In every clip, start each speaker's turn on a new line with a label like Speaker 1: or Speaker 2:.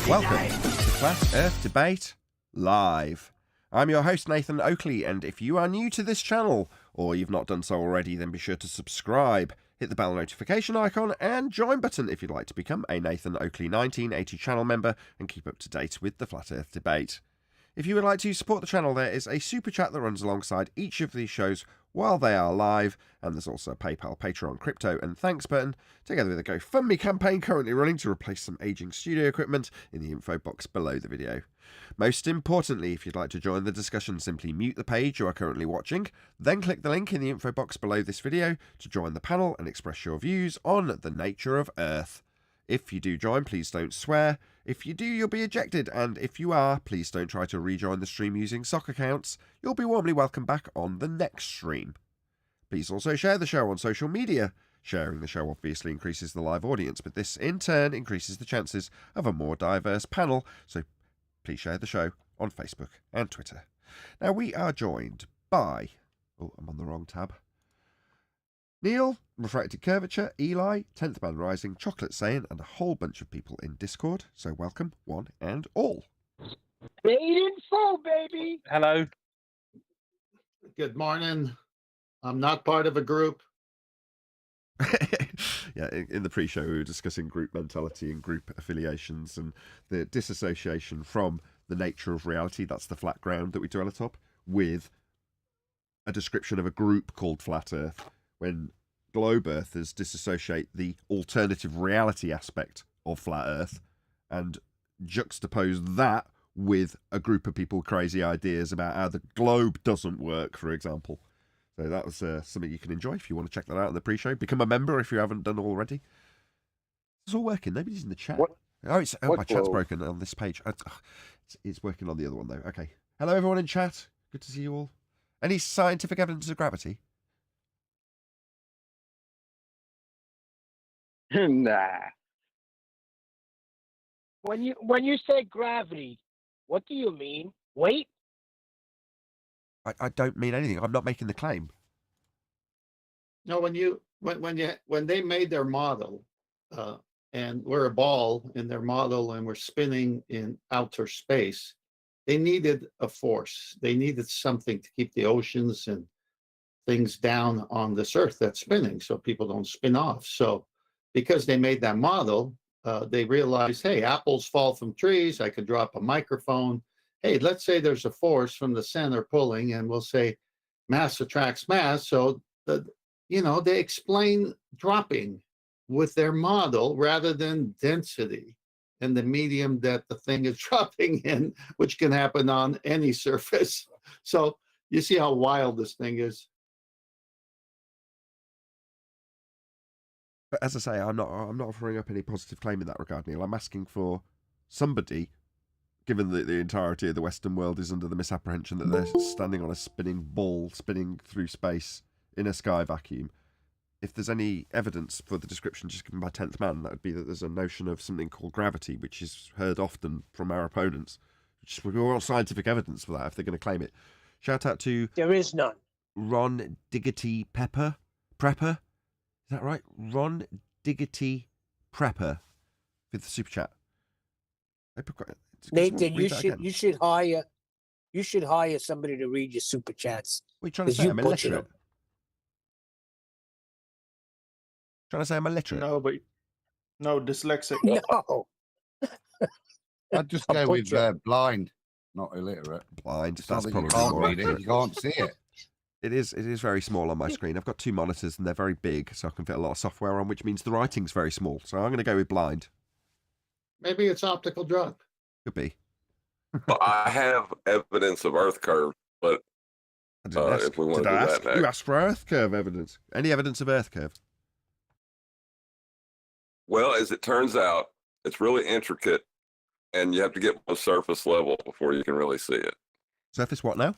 Speaker 1: Welcome to Flat Earth Debate Live. I'm your host Nathan Oakley, and if you are new to this channel, or you've not done so already, then be sure to subscribe, hit the bell notification icon, and join button if you'd like to become a Nathan Oakley 1980 channel member and keep up to date with the Flat Earth Debate. If you would like to support the channel, there is a super chat that runs alongside each of these shows while they are live, and there's also a PayPal, Patreon, crypto and thanks button, together with a GoFundMe campaign currently running to replace some aging studio equipment in the info box below the video. Most importantly, if you'd like to join the discussion, simply mute the page you are currently watching, then click the link in the info box below this video to join the panel and express your views on the nature of Earth. If you do join, please don't swear. If you do, you'll be ejected, and if you are, please don't try to rejoin the stream using sock accounts. You'll be warmly welcomed back on the next stream. Please also share the show on social media. Sharing the show obviously increases the live audience, but this in turn increases the chances of a more diverse panel, so please share the show on Facebook and Twitter. Now, we are joined by... Oh, I'm on the wrong tab. Neil, Refracted Curvature, Eli, 10th Man Rising, Chocolate Saying, and a whole bunch of people in Discord. So welcome, one and all.
Speaker 2: Paid in full, baby.
Speaker 3: Hello.
Speaker 4: Good morning. I'm not part of a group.
Speaker 1: Yeah, in the pre-show we were discussing group mentality and group affiliations and the disassociation from the nature of reality. That's the flat ground that we dwell atop, with a description of a group called Flat Earth, when globe earthers disassociate the alternative reality aspect of Flat Earth and juxtapose that with a group of people with crazy ideas about how the globe doesn't work, for example. So that was something you can enjoy if you want to check that out in the pre-show. Become a member if you haven't done already. It's all working. Nobody's in the chat.
Speaker 2: What?
Speaker 1: Oh, my chat's
Speaker 2: globe?
Speaker 1: broken on this page. It's working on the other one, though. Okay. Hello, everyone in chat. Good to see you all. Any scientific evidence of gravity?
Speaker 2: Nah. When you say gravity, what do you mean? Weight?
Speaker 1: I don't mean anything. I'm not making the claim.
Speaker 4: No, when they made their model, and we're a ball in their model and we're spinning in outer space, they needed a force. They needed something to keep the oceans and things down on this earth that's spinning so people don't spin off. So because they made that model, they realized, hey, apples fall from trees. I could drop a microphone. Hey, let's say there's a force from the center pulling, and we'll say mass attracts mass. So, they explain dropping with their model rather than density and the medium that the thing is dropping in, which can happen on any surface. So you see how wild this thing is.
Speaker 1: But as I say, I'm not offering up any positive claim in that regard, Neil. I'm asking for somebody, given that the entirety of the Western world is under the misapprehension that they're standing on a spinning ball, spinning through space in a sky vacuum. If there's any evidence for the description just given by 10th Man, that would be that there's a notion of something called gravity, which is heard often from our opponents. We want scientific evidence for that if they're going to claim it. Shout out to...
Speaker 2: There is none.
Speaker 1: Ron Diggity Prepper. Is that right? Ron Diggity Prepper with the super chat.
Speaker 2: Nathan, you should hire somebody to read your super chats.
Speaker 1: What are you trying to say? I'm illiterate. Trying to say I'm illiterate?
Speaker 3: No, dyslexic.
Speaker 2: No.
Speaker 5: I'd just go with blind, not illiterate.
Speaker 1: Blind.
Speaker 5: It's
Speaker 1: That's
Speaker 5: not that
Speaker 1: probably
Speaker 5: you can't
Speaker 1: more
Speaker 5: read it.
Speaker 1: accurate.
Speaker 5: You can't see it.
Speaker 1: It is very small on my screen. I've got two monitors and they're very big, so I can fit a lot of software on, which means the writing's very small. So I'm going to go with blind.
Speaker 4: Maybe it's optical drop.
Speaker 1: Could be.
Speaker 6: Well, I have evidence of Earth curve, but
Speaker 1: I didn't ask.
Speaker 6: if we want
Speaker 1: Did
Speaker 6: to
Speaker 1: I
Speaker 6: do
Speaker 1: ask?
Speaker 6: that next.
Speaker 1: You asked for Earth curve evidence. Any evidence of Earth curve?
Speaker 6: Well, as it turns out, it's really intricate, and you have to get below surface level before you can really see it.
Speaker 1: Surface what now?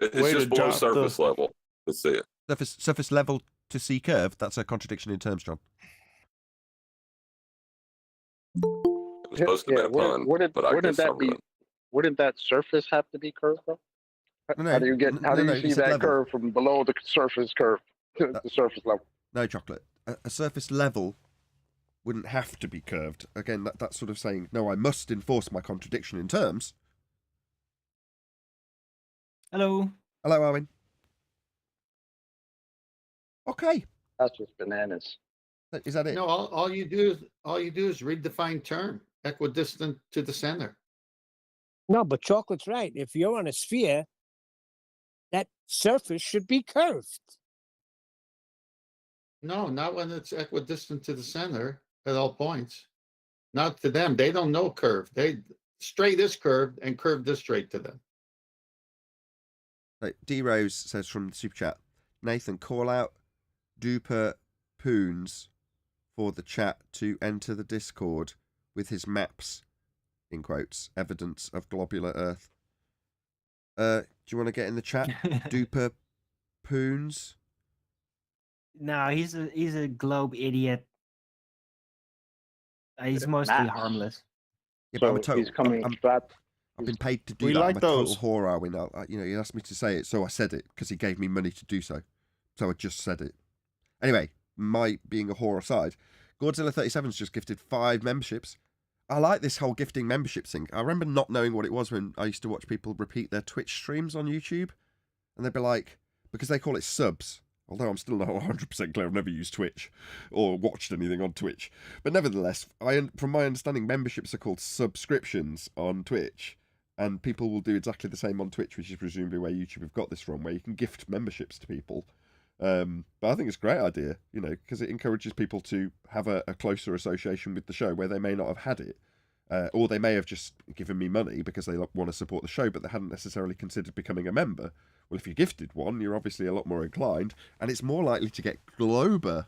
Speaker 6: It's
Speaker 3: Way
Speaker 6: just
Speaker 3: to
Speaker 6: below
Speaker 3: drop
Speaker 6: surface level to see it.
Speaker 1: Surface level to see curve? That's a contradiction in terms, John.
Speaker 6: It was supposed to be a pun, but I guess I'm right.
Speaker 7: Wouldn't that surface have to be curved, though? How do you see that curve from below the surface curve to the surface level?
Speaker 1: No, Chocolate. A surface level wouldn't have to be curved. Again, that's sort of saying, no, I must enforce my contradiction in terms.
Speaker 8: Hello.
Speaker 1: Hello, Owen. Okay.
Speaker 7: That's just bananas.
Speaker 1: Is that it?
Speaker 4: No, all you do is redefine term equidistant to the center.
Speaker 2: No, but Chocolate's right. If you're on a sphere, that surface should be curved.
Speaker 4: No, not when it's equidistant to the center at all points. Not to them. They don't know curve. They straight is curved and curved is straight to them.
Speaker 1: D Rose says from the super chat, Nathan, call out Duper Poons for the chat to enter the Discord with his maps, in quotes, evidence of globular Earth. Do you want to get in the chat, Duper Poons?
Speaker 8: No, he's a globe idiot. He's mostly
Speaker 7: Maps.
Speaker 8: harmless.
Speaker 1: Yeah, but I'm a
Speaker 7: So
Speaker 1: total.
Speaker 7: he's coming strapped.
Speaker 1: I've been paid to do
Speaker 3: We
Speaker 1: that.
Speaker 3: like
Speaker 1: I'm a
Speaker 3: those.
Speaker 1: total whore, Owen. You know, he asked me to say it, so I said it because he gave me money to do so. So I just said it. Anyway, my being a whore aside, Godzilla37's just gifted 5 memberships. I like this whole gifting membership thing. I remember not knowing what it was when I used to watch people repeat their Twitch streams on YouTube. And they'd be like, because they call it subs. Although I'm still not 100% clear, I've never used Twitch or watched anything on Twitch. But nevertheless, from my understanding, memberships are called subscriptions on Twitch. And people will do exactly the same on Twitch, which is presumably where YouTube have got this from, where you can gift memberships to people. But I think it's a great idea, you know, because it encourages people to have a closer association with the show where they may not have had it. Or they may have just given me money because they want to support the show, but they hadn't necessarily considered becoming a member. Well, if you're gifted one, you're obviously a lot more inclined, and it's more likely to get Glober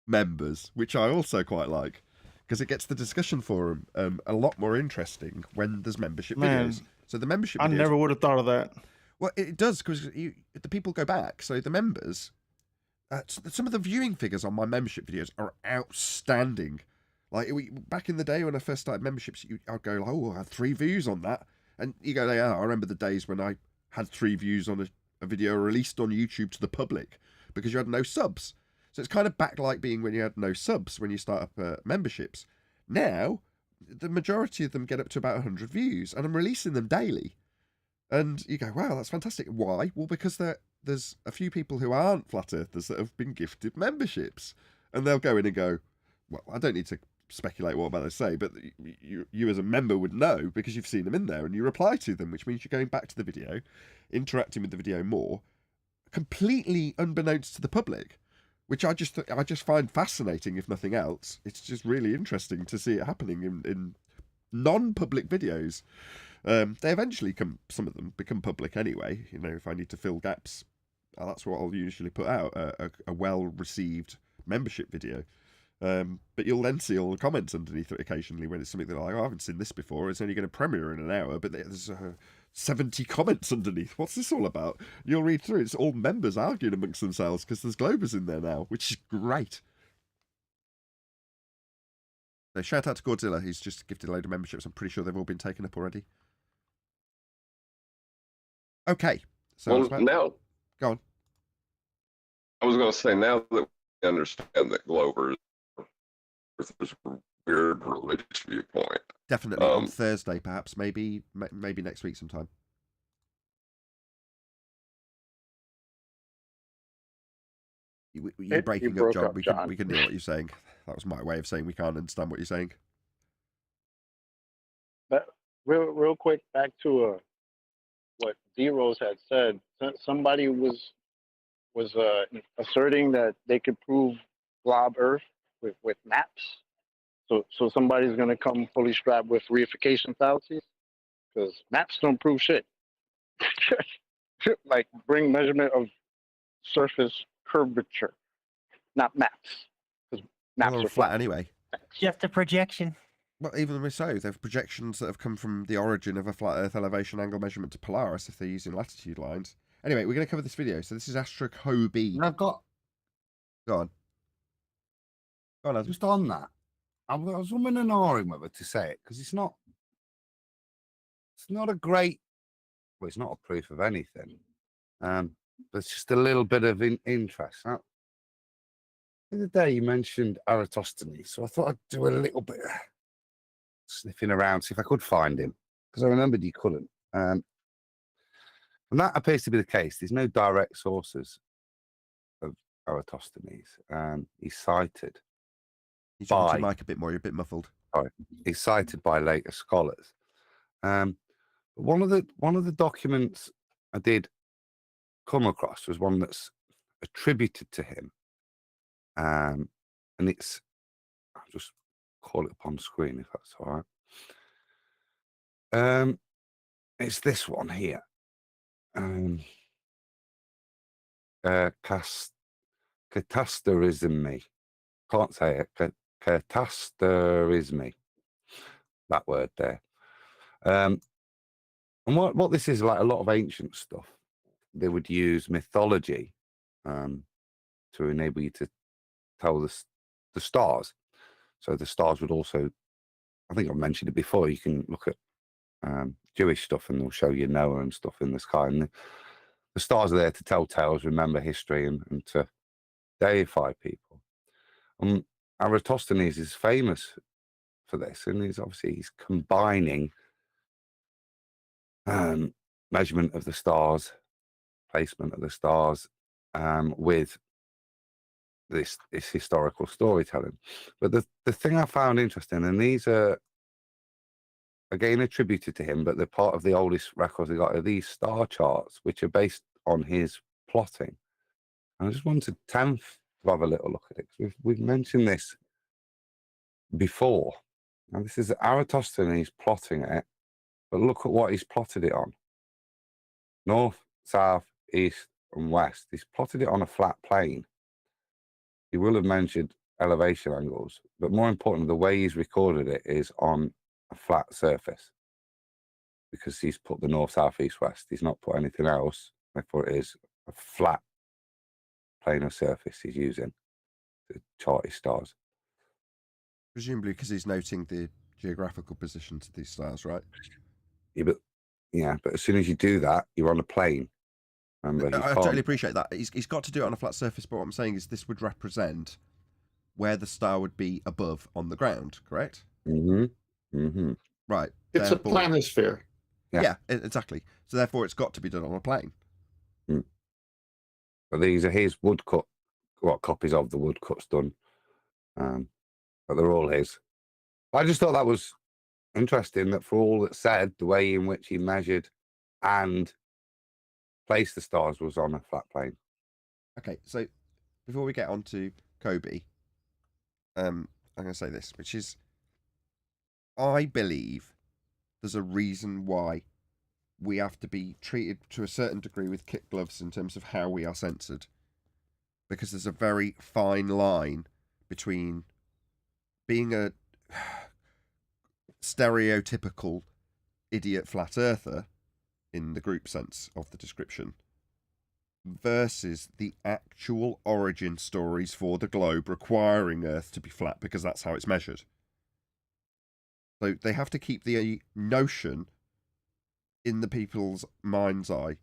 Speaker 1: members, which I also quite like, because it gets the discussion forum a lot more interesting when there's membership
Speaker 3: Man,
Speaker 1: videos. So the membership
Speaker 3: I
Speaker 1: videos,
Speaker 3: never would have thought of that.
Speaker 1: well, it does, because the people go back. So the members, some of the viewing figures on my membership videos are outstanding. Like, back in the day when I first started memberships, I'd go, oh, I had 3 views on that. And you go, yeah, I remember the days when I had 3 views on a video released on YouTube to the public because you had no subs. So it's kind of back like being when you had no subs when you start up memberships. Now, the majority of them get up to about 100 views, and I'm releasing them daily. And you go, wow, that's fantastic. Why? Well, because there's a few people who aren't flat earthers that have been gifted memberships. And they'll go in and go, well, I don't need to speculate what about they say, but you as a member would know because you've seen them in there and you reply to them, which means you're going back to the video, interacting with the video more, completely unbeknownst to the public, which I just find fascinating, if nothing else. It's just really interesting to see it happening in non-public videos. They eventually some of them become public anyway. You know, if I need to fill gaps, that's what I'll usually put out, a well-received membership video. But you'll then see all the comments underneath it occasionally when it's something that like, oh, I haven't seen this before. It's only going to premiere in an hour, but there's 70 comments underneath. What's this all about? You'll read through. It's all members arguing amongst themselves because there's Globers in there now, which is great. So shout out to Godzilla. He's just gifted a load of memberships. I'm pretty sure they've all been taken up already. Okay. So
Speaker 6: Well, now,
Speaker 1: go on.
Speaker 6: I was going to say, now that we understand that Glover is a weird religious viewpoint.
Speaker 1: Definitely on Thursday, perhaps. Maybe next week sometime. You're breaking up, John. We can hear what you're saying. That was my way of saying we can't understand what you're saying.
Speaker 7: But real quick, back to what D Rose had said. Somebody was asserting that they could prove glob Earth with maps. So somebody's gonna come fully strapped with reification fallacies, because maps don't prove shit. Like, bring measurement of surface curvature, not maps, because maps
Speaker 1: Well,
Speaker 7: are
Speaker 1: flat anyway.
Speaker 8: Just a projection.
Speaker 1: Well, even so, there are projections that have come from the origin of a flat Earth elevation angle measurement to Polaris if they're using latitude lines. Anyway, we're going to cover this video. So this is AstroKobi.
Speaker 5: And I've got...
Speaker 1: Go on. Go on, Adam.
Speaker 5: Just on that, I was woman and ahhing whether to say it, because it's not a great... Well, it's not a proof of anything. But it's just a little bit of interest. The other day you mentioned Eratosthenes, so I thought I'd do a little bit of sniffing around, see if I could find him, because I remembered you couldn't. And that appears to be the case. There's no direct sources of Eratosthenes. He's cited.
Speaker 1: You talking to
Speaker 5: By-
Speaker 1: your mic a bit more. You're a bit muffled.
Speaker 5: He's cited by later scholars. But one of the documents I did come across was one that's attributed to him. And it's, I'll just call it up on screen if that's all right. It's this one here. Catasterisme. Can't say it. Catasterisme. That word there. And what this is, like a lot of ancient stuff, they would use mythology to enable you to tell the stars. So the stars would also, I think I've mentioned it before, you can look at Jewish stuff and they'll show you Noah and stuff in the sky. And the stars are there to tell tales, remember history, and to deify people. Eratosthenes is famous for this, and he's combining measurement of the stars, placement of the stars, with this historical storytelling. But the thing I found interesting, and these are again attributed to him, but they're part of the oldest records we got, are these star charts, which are based on his plotting. And I just wanted to have a little look at it, because we've mentioned this before. And this is Eratosthenes plotting it, but look at what he's plotted it on. North, south, east, and west. He's plotted it on a flat plane. He will have mentioned elevation angles, but more importantly, the way he's recorded it is on a flat surface, because he's put the north, south, east, west. He's not put anything else. Therefore, it is a flat plane of surface he's using to chart his stars.
Speaker 1: Presumably because he's noting the geographical positions of these stars, right?
Speaker 5: Yeah, but as soon as you do that, you're on a plane. Remember,
Speaker 1: I totally appreciate that. He's got to do it on a flat surface, but what I'm saying is this would represent where the star would be above on the ground, correct? Right.
Speaker 4: It's a planisphere.
Speaker 1: Yeah, exactly. So therefore, it's got to be done on a plane.
Speaker 5: But these are his woodcut, copies of the woodcuts done. But they're all his. I just thought that was interesting, that for all that said, the way in which he measured and placed the stars was on a flat plane.
Speaker 1: Okay, so before we get on to Kobe, I'm going to say this, which is, I believe there's a reason why we have to be treated to a certain degree with kit gloves in terms of how we are censored. Because there's a very fine line between being a stereotypical idiot flat earther in the group sense of the description versus the actual origin stories for the globe requiring Earth to be flat, because that's how it's measured. So they have to keep the notion in the people's mind's eye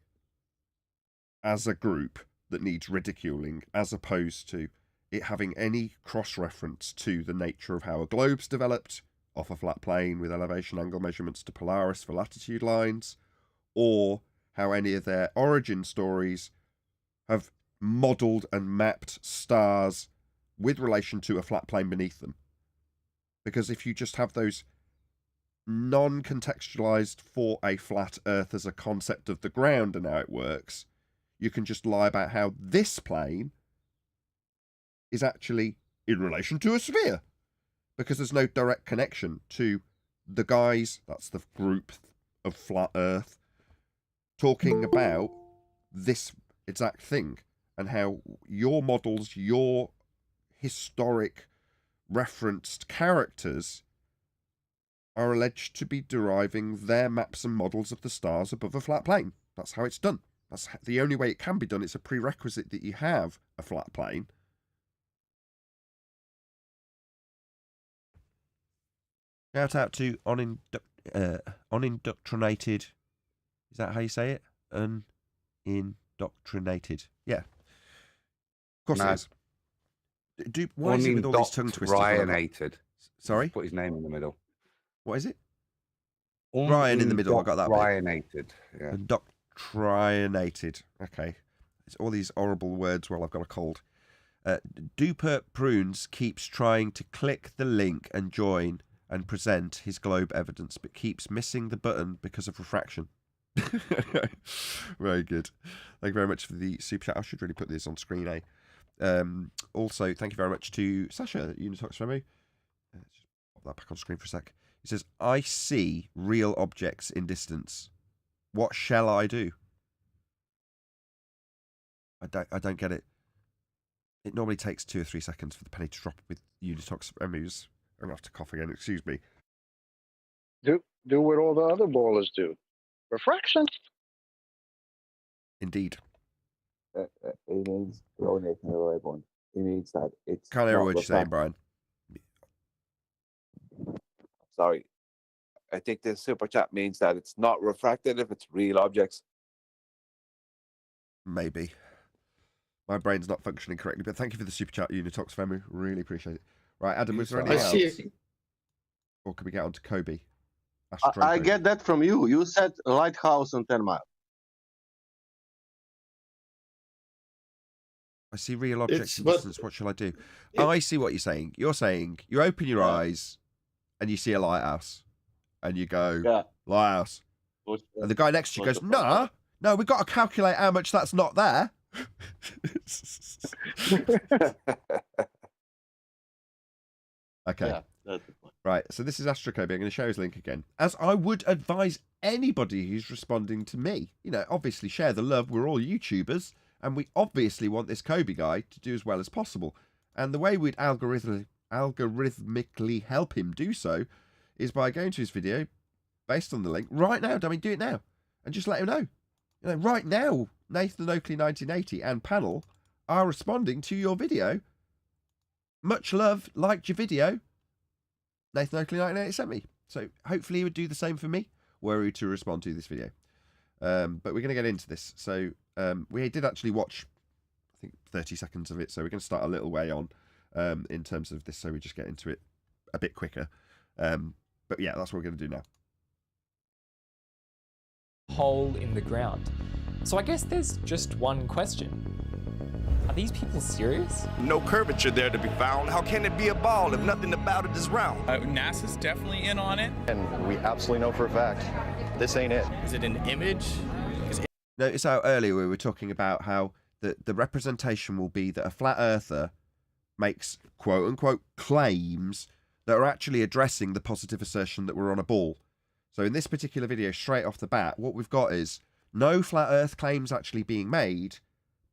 Speaker 1: as a group that needs ridiculing, as opposed to it having any cross-reference to the nature of how a globe's developed off a flat plane with elevation angle measurements to Polaris for latitude lines, or how any of their origin stories have modelled and mapped stars with relation to a flat plane beneath them. Because if you just have those non-contextualized for a flat Earth as a concept of the ground and how it works, you can just lie about how this plane is actually in relation to a sphere, because there's no direct connection to the guys, that's the group of flat Earth, talking about this exact thing, and how your models, your historic referenced characters are alleged to be deriving their maps and models of the stars above a flat plane. That's how it's done. That's the only way it can be done. It's a prerequisite that you have a flat plane. Shout out to unindoctrinated. Is that how you say it? Unindoctrinated. Yeah. Of course it is. Why is it with all these tongue twisters?
Speaker 5: Ryan-ated.
Speaker 1: Sorry?
Speaker 5: Put his name in the middle.
Speaker 1: What is it? Ryan in the middle. I got that.
Speaker 5: Ryan-ated. Yeah.
Speaker 1: Indoctrinated. Okay. It's all these horrible words while I've got a cold. Duper Prunes keeps trying to click the link and join and present his globe evidence, but keeps missing the button because of refraction. Very good. Thank you very much for the super chat. I should really put this on screen, eh? Also, thank you very much to Sasha, Unitox Femu. Just pop that back on screen for a sec. He says, I see real objects in distance. What shall I do? I don't get it. It normally takes 2 or 3 seconds for the penny to drop with Unitox Femus. I'm going to have to cough again, excuse me.
Speaker 7: Do what all the other ballers do. Refraction.
Speaker 1: Indeed.
Speaker 9: It means donating the right one. It means that it's.
Speaker 1: Can't hear what you're saying, Brian.
Speaker 9: Sorry. I think the super chat means that it's not refracted if it's real objects.
Speaker 1: Maybe. My brain's not functioning correctly, but thank you for the super chat, Unitox Femu. Really appreciate it. Right, Adam, was there anything else? Or can we get on to Kobe?
Speaker 10: I get that from you. You said lighthouse on 10 miles.
Speaker 1: I see real objects in distance. What shall I do? I see what you're saying. You're saying you open your eyes and you see a lighthouse and you go, lighthouse. And the guy next to you goes, no, we've got to calculate how much that's not there. Okay. Yeah, that's the point. Right, so this is AstroKobi. I'm going to show his link again. As I would advise anybody who's responding to me. You know, obviously share the love. We're all YouTubers, and we obviously want this Kobe guy to do as well as possible. And the way we'd algorithmically help him do so is by going to his video based on the link right now. I mean, do it now. And just let him know. You know, right now, Nathan Oakley 1980 and panel are responding to your video. Much love, liked your video. Nathan Oakley 1980 sent me. So hopefully he would do the same for me were he to respond to this video. But we're going to get into this. So we did actually watch, I think, 30 seconds of it. So we're going to start a little way on in terms of this. So we just get into it a bit quicker. But yeah, that's what we're going to do now.
Speaker 11: Hole in the ground. So I guess there's just one question. Are these people serious?
Speaker 12: No curvature there to be found. How can it be a ball if nothing about it is round?
Speaker 13: NASA's definitely in on it.
Speaker 14: And we absolutely know for a fact, this ain't it.
Speaker 13: Is it an image?
Speaker 1: Notice how earlier we were talking about how the representation will be that a flat earther makes quote-unquote claims that are actually addressing the positive assertion that we're on a ball. So in this particular video, straight off the bat, what we've got is no flat earth claims actually being made,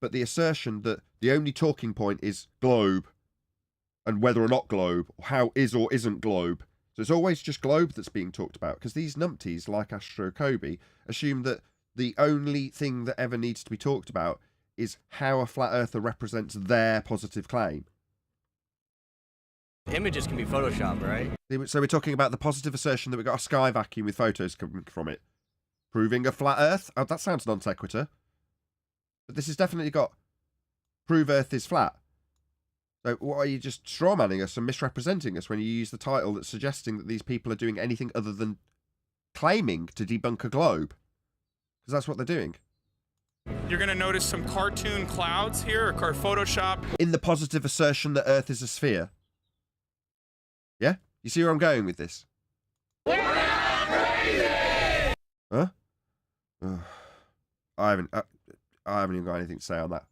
Speaker 1: but the assertion that the only talking point is globe and whether or not globe, or how is or isn't globe. So it's always just globe that's being talked about, because these numpties, like AstroKobi, assume that the only thing that ever needs to be talked about is how a flat earther represents their positive claim.
Speaker 13: Images can be photoshopped, right?
Speaker 1: So we're talking about the positive assertion that we got a sky vacuum with photos coming from it. Proving a flat earth? Oh, that sounds non sequitur. But this has definitely got prove earth is flat. So what are you just strawmanning us and misrepresenting us when you use the title that's suggesting that these people are doing anything other than claiming to debunk a globe? Because that's what they're doing.
Speaker 13: You're going to notice some cartoon clouds here, or Photoshop.
Speaker 1: In the positive assertion that Earth is a sphere. Yeah? You see where I'm going with this? We're not crazy! Huh? I haven't even got anything to say on that.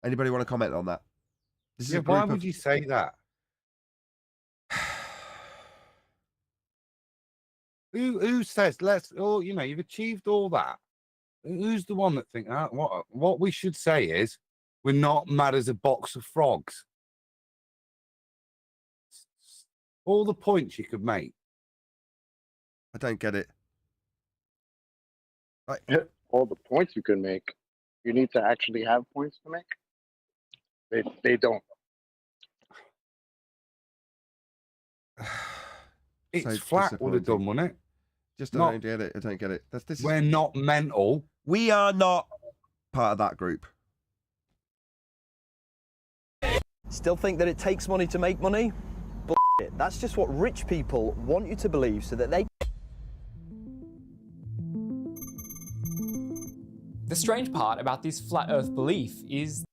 Speaker 1: Anybody want to comment on that?
Speaker 5: This is why would you say that? Who says you know, you've achieved all that. Who's the one that think that? What we should say is we're not mad as a box of frogs. All the points you could make.
Speaker 1: I don't get it.
Speaker 7: All the points you can make. You need to actually have points to make. They don't.
Speaker 5: It's
Speaker 1: so
Speaker 5: flat would have done, wouldn't it?
Speaker 1: I don't get it. This
Speaker 5: we're not mental.
Speaker 1: We are not part of that group.
Speaker 14: Still think that it takes money to make money? Bullshit. That's just what rich people want you to believe so that they...
Speaker 11: The strange part about this flat earth belief is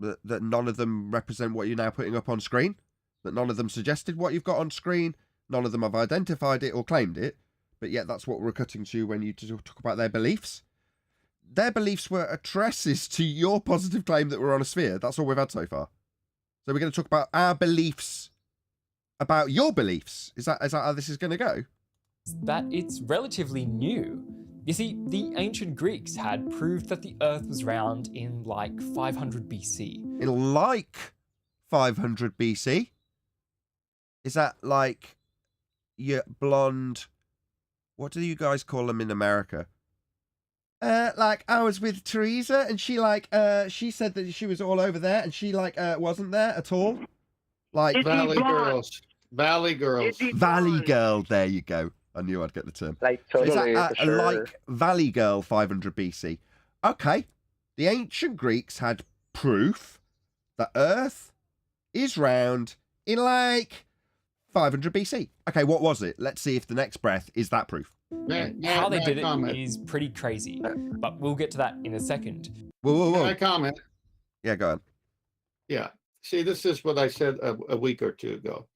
Speaker 1: that none of them represent what you're now putting up on screen, that none of them suggested what you've got on screen, none of them have identified it or claimed it, but yet that's what we're cutting to when you talk about their beliefs. Their beliefs were addresses to your positive claim that we're on a sphere. That's all we've had so far. So we're going to talk about our beliefs about your beliefs. Is that how this is going to go?
Speaker 11: that it's relatively new. You see, the ancient Greeks had proved that the Earth was round in like 500 BC.
Speaker 1: In like 500 BC? Is that like your blonde... What do you guys call them in America? Like, I was with Teresa and she she said that she was all over there and she wasn't there at all. Like
Speaker 4: Valley Girls. Valley Girls.
Speaker 1: Valley Girl, there you go. I knew I'd get the term.
Speaker 7: Like,
Speaker 1: So is
Speaker 7: totally,
Speaker 1: that
Speaker 7: for sure.
Speaker 1: like Valley Girl 500 BC? Okay. The ancient Greeks had proof that Earth is round in like 500 BC. Okay, what was it? Let's see if the next breath is that proof.
Speaker 11: How they did it is pretty crazy, but we'll get to that in a second.
Speaker 1: Whoa.
Speaker 4: Can I comment?
Speaker 1: Yeah, go on.
Speaker 4: Yeah. See, this is what I said a week or two ago.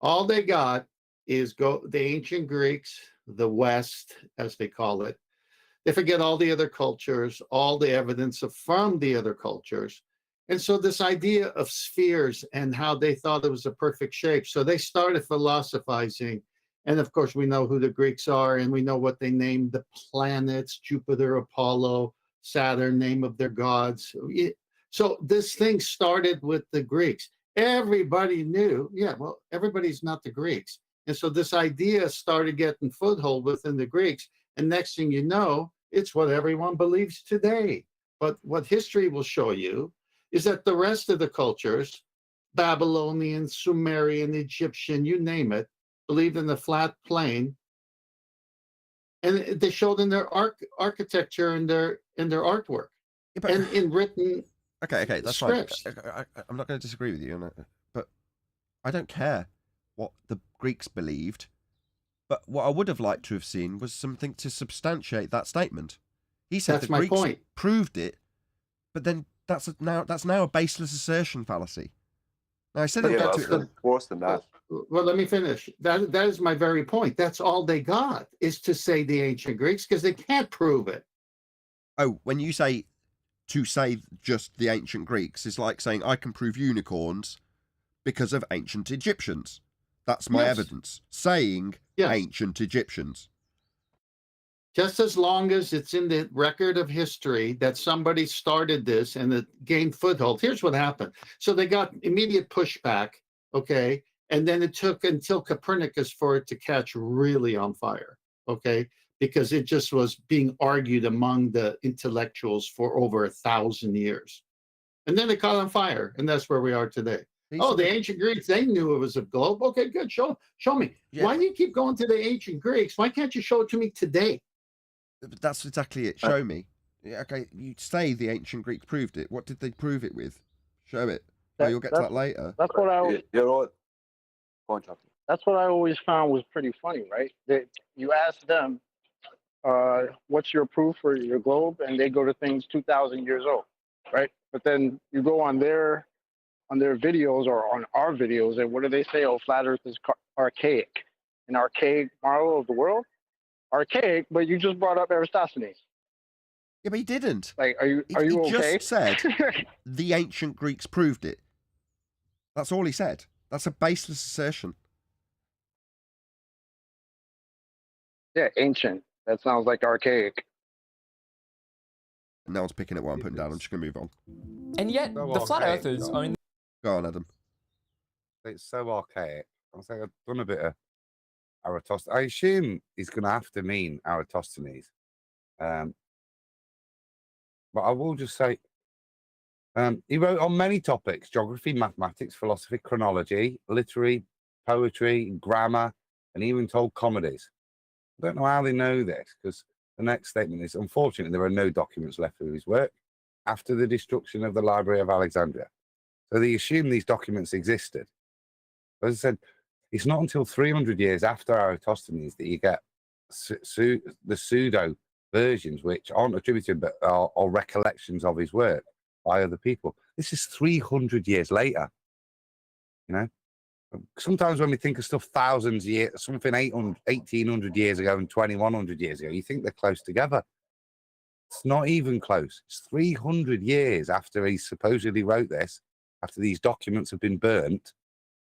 Speaker 4: All they got is the ancient Greeks, the West, as they call it. They forget all the other cultures, all the evidence from the other cultures. And so this idea of spheres and how they thought it was a perfect shape. So they started philosophizing. And of course, we know who the Greeks are, and we know what they named the planets: Jupiter, Apollo, Saturn, name of their gods. So this thing started with the Greeks. Everybody knew, well, everybody's not the Greeks. And so this idea started getting foothold within the Greeks. And next thing you know, it's what everyone believes today. But what history will show you is that the rest of the cultures, Babylonian, Sumerian, Egyptian, you name it, believed in the flat plane, and they showed in their architecture and their artwork, and in written
Speaker 1: Okay, that's
Speaker 4: scripts.
Speaker 1: fine. I'm not going to disagree with you, but I don't care what the Greeks believed. But what I would have liked to have seen was something to substantiate that statement. He said
Speaker 4: That's
Speaker 1: the
Speaker 4: my
Speaker 1: Greeks
Speaker 4: point.
Speaker 1: proved it, but then that's now a baseless assertion fallacy. Now I said
Speaker 9: Yeah,
Speaker 1: it got
Speaker 9: that's
Speaker 1: to
Speaker 9: worse than that.
Speaker 4: Well, let me finish. That is my very point. That's all they got, is to say the ancient Greeks, because they can't prove it.
Speaker 1: Oh, when you say to say just the ancient Greeks, is like saying I can prove unicorns because of ancient Egyptians. That's my
Speaker 4: Yes.
Speaker 1: evidence. Saying
Speaker 4: Yes.
Speaker 1: ancient Egyptians.
Speaker 4: Just as long as it's in the record of history that somebody started this and it gained foothold. Here's what happened. So they got immediate pushback, okay? And then it took until Copernicus for it to catch really on fire, okay? Because it just was being argued among the intellectuals for over 1,000 years. And then it caught on fire, and that's where we are today. The ancient Greeks, they knew it was a globe. Okay, good, show me.
Speaker 1: Yeah.
Speaker 4: Why do you keep going to the ancient Greeks? Why can't you show it to me today?
Speaker 1: But that's exactly it. Show me. Yeah, okay, you say the ancient Greeks proved it. What did they prove it with? Show it. You'll get to that later.
Speaker 7: That's what I.
Speaker 9: You're all... Go on, Chucky.
Speaker 7: That's what I always found was pretty funny, right? That you ask them, "What's your proof for your globe?" and they go to things 2,000 years old, right? But then you go on their videos or on our videos, and what do they say? Oh, flat Earth is archaic, an archaic model of the world. Archaic, but you just brought up Aristophanes.
Speaker 1: Yeah, but he didn't.
Speaker 7: Like, are you
Speaker 1: He
Speaker 7: okay?
Speaker 1: just said the ancient Greeks proved it. That's all he said. That's a baseless assertion.
Speaker 7: Yeah, ancient. That sounds like archaic.
Speaker 1: No one's picking up what I'm putting down. I'm just going to move on.
Speaker 11: And yet,
Speaker 5: So
Speaker 11: the flat
Speaker 5: archaic,
Speaker 11: earthers
Speaker 5: John.
Speaker 11: only
Speaker 1: Go on, Adam.
Speaker 5: It's so archaic. I was like, I've done a bit of Eratosthenes. I assume he's going to have to mean Eratosthenes. But I will just say, he wrote on many topics: geography, mathematics, philosophy, chronology, literary, poetry, grammar, and even told comedies. I don't know how they know this, because the next statement is, unfortunately, there are no documents left of his work. after the destruction of the Library of Alexandria. So they assume these documents existed. As I said, it's not until 300 years after Eratosthenes that you get the pseudo versions, which aren't attributed but are recollections of his work by other people. This is 300 years later. You know, sometimes when we think of stuff thousands of years, something 1800 years ago and 2100 years ago, you think they're close together. It's not even close. It's 300 years after he supposedly wrote this, after these documents have been burnt,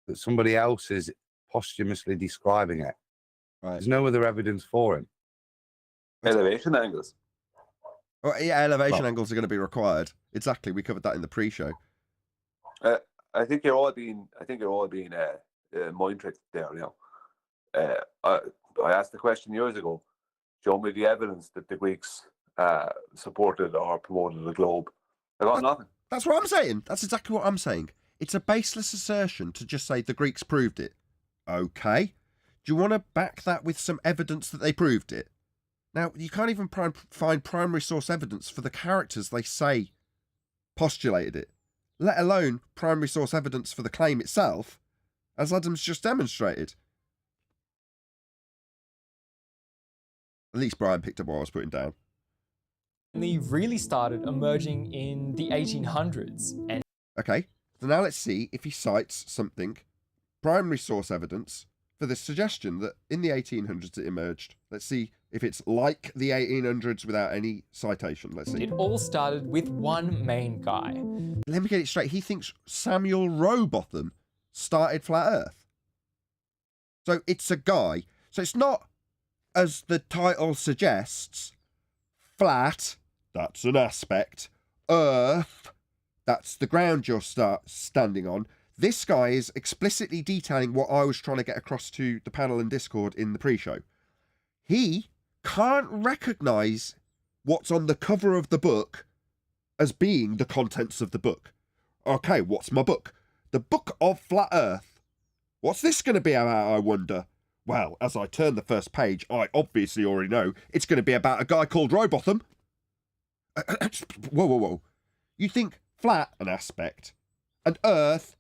Speaker 5: that somebody else is posthumously describing it.
Speaker 1: Right.
Speaker 5: There's no other evidence for him.
Speaker 9: Elevation angles.
Speaker 1: Well, yeah, elevation angles are going to be required. Exactly. We covered that in the pre-show.
Speaker 9: I think you're all being mind tricked there now. I asked the question years ago. Show me the evidence that the Greeks supported or promoted the globe. I got nothing.
Speaker 1: That's what I'm saying. That's exactly what I'm saying. It's a baseless assertion to just say the Greeks proved it. Okay. Do you want to back that with some evidence that they proved it? Now, you can't even find primary source evidence for the characters they say postulated it, let alone primary source evidence for the claim itself, as Adam's just demonstrated. At least Brian picked up what I was putting down.
Speaker 11: They really started emerging in the 1800s. And
Speaker 1: okay, so now let's see if he cites something, primary source evidence, for this suggestion that in the 1800s it emerged. Let's see if it's like the 1800s without any citation. Let's see.
Speaker 11: It all started with one main guy.
Speaker 1: Let me get it straight. He thinks Samuel Rowbotham started Flat Earth. So it's a guy. So it's not, as the title suggests, flat, that's an aspect, Earth, that's the ground you're standing on. This guy is explicitly detailing what I was trying to get across to the panel and Discord in the pre-show. He can't recognise what's on the cover of the book as being the contents of the book. Okay, what's my book? The Book of Flat Earth. What's this going to be about, I wonder? Well, as I turn the first page, I obviously already know it's going to be about a guy called Rowbotham. Whoa. You think flat, an aspect, and Earth,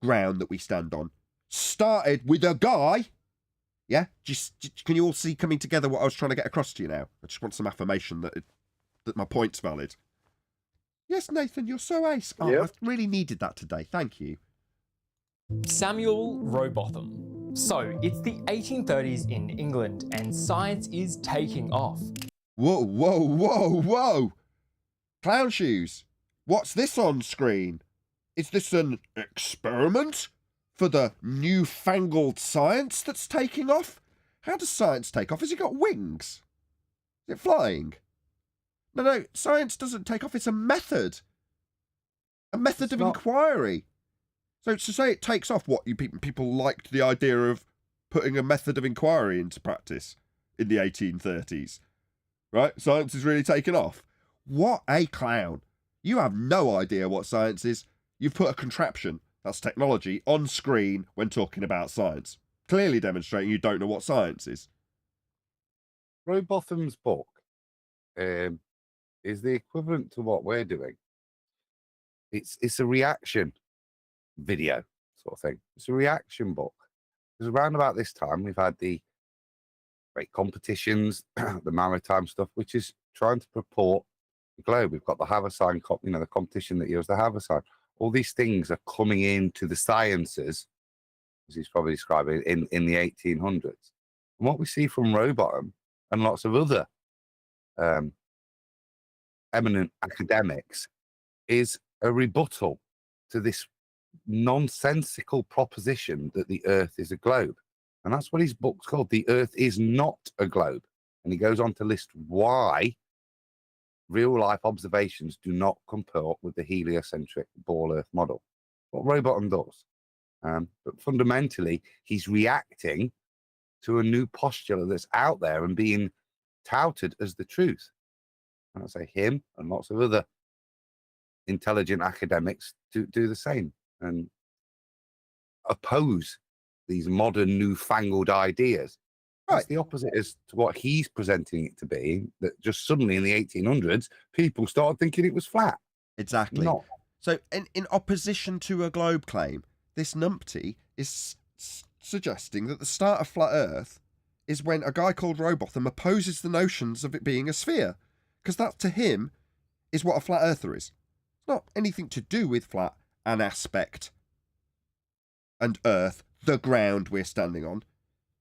Speaker 1: ground that we stand on, started with a guy? Yeah? Just can you all see coming together what I was trying to get across to you now? I just want some affirmation that my point's valid. Yes, Nathan, you're so ace. Oh, yep. I really needed that today. Thank you.
Speaker 11: Samuel Rowbotham. So, it's the 1830s in England, and science is taking off.
Speaker 1: Whoa. Clown shoes. What's this on screen? Is this an experiment for the newfangled science that's taking off? How does science take off? Has it got wings? Is it flying? No, science doesn't take off. It's a method. A method of inquiry. So to say it takes off, what, you people liked the idea of putting a method of inquiry into practice in the 1830s. Right? Science is really taking off. What a clown. You have no idea what science is. You've put a contraption, that's technology, on screen when talking about science. Clearly demonstrating you don't know what science is.
Speaker 5: Rowbotham's book is the equivalent to what we're doing. It's a reaction video sort of thing. It's a reaction book. Because around about this time, we've had the great competitions, the maritime stuff, which is trying to purport the globe. We've got the Haversine, the competition that uses the Haversine. All these things are coming into the sciences, as he's probably describing, in the 1800s. And what we see from Rowbotham and lots of other eminent academics is a rebuttal to this nonsensical proposition that the Earth is a globe. And that's what his book's called. The Earth is not a globe. And he goes on to list why real-life observations do not comport with the heliocentric ball Earth model. What Rowbotham does. But fundamentally, he's reacting to a new postulate that's out there and being touted as the truth. And I say him and lots of other intelligent academics do the same and oppose these modern newfangled ideas. That's the opposite as to what he's presenting it to be, that just suddenly in the 1800s, people started thinking it was flat.
Speaker 1: Exactly.
Speaker 5: Not.
Speaker 1: So in opposition to a globe claim, this numpty is suggesting that the start of flat Earth is when a guy called Rowbotham opposes the notions of it being a sphere. Because that, to him, is what a flat earther is. It's not anything to do with flat, an aspect, and Earth, the ground we're standing on.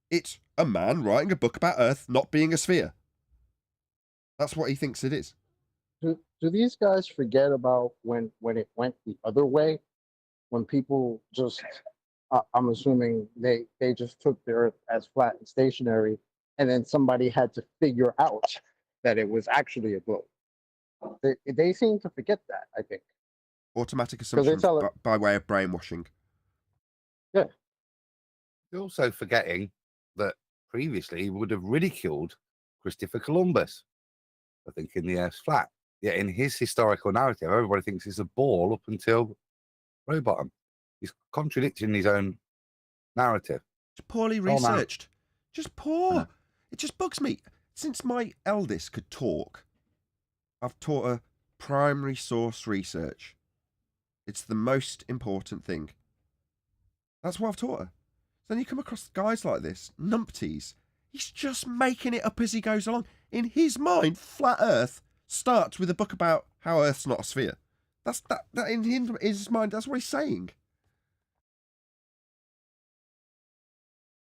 Speaker 1: It's a man writing a book about Earth not being a sphere. That's what he thinks it is.
Speaker 7: Do these guys forget about when it went the other way? When people just, I'm assuming they just took the Earth as flat and stationary, and then somebody had to figure out that it was actually a globe. They seem to forget that, I think.
Speaker 1: Automatic assumptions by way of brainwashing.
Speaker 7: Yeah.
Speaker 5: You're also forgetting that previously he would have ridiculed Christopher Columbus for thinking the Earth's flat. Yet in his historical narrative, everybody thinks it's a ball up until Rowbotham. He's contradicting his own narrative.
Speaker 1: It's poorly researched. Just poor. It just bugs me. Since my eldest could talk, I've taught her primary source research. It's the most important thing. That's what I've taught her. So then you come across guys like this, numpties. He's just making it up as he goes along. In his mind, flat Earth starts with a book about how Earth's not a sphere. That's that in his mind. That's what he's saying.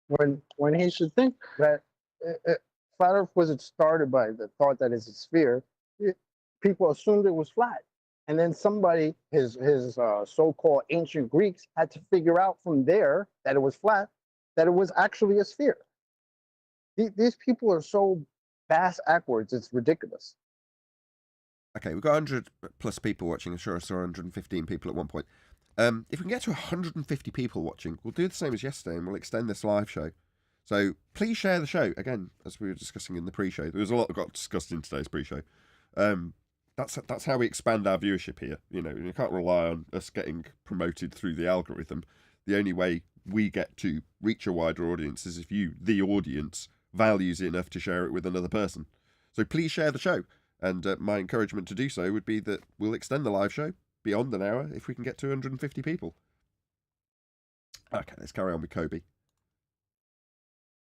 Speaker 7: When he should think that flat Earth wasn't started by the thought that it's a sphere, people assumed it was flat, and then somebody, his so-called ancient Greeks, had to figure out from there that it was flat, that it was actually a sphere. These people are so bass backwards, it's ridiculous.
Speaker 1: Okay, we've got 100 plus people watching. I'm sure I saw 115 people at one point. If we can get to 150 people watching, we'll do the same as yesterday and we'll extend this live show. So please share the show. Again, as we were discussing in the pre-show, there was a lot that got discussed in today's pre-show. That's how we expand our viewership here. You know, you can't rely on us getting promoted through the algorithm. The only way we get to reach a wider audience is if you, the audience, values it enough to share it with another person. So please share the show. And my encouragement to do so would be that we'll extend the live show beyond an hour if we can get to 250 people. Okay, let's carry on with Kobi.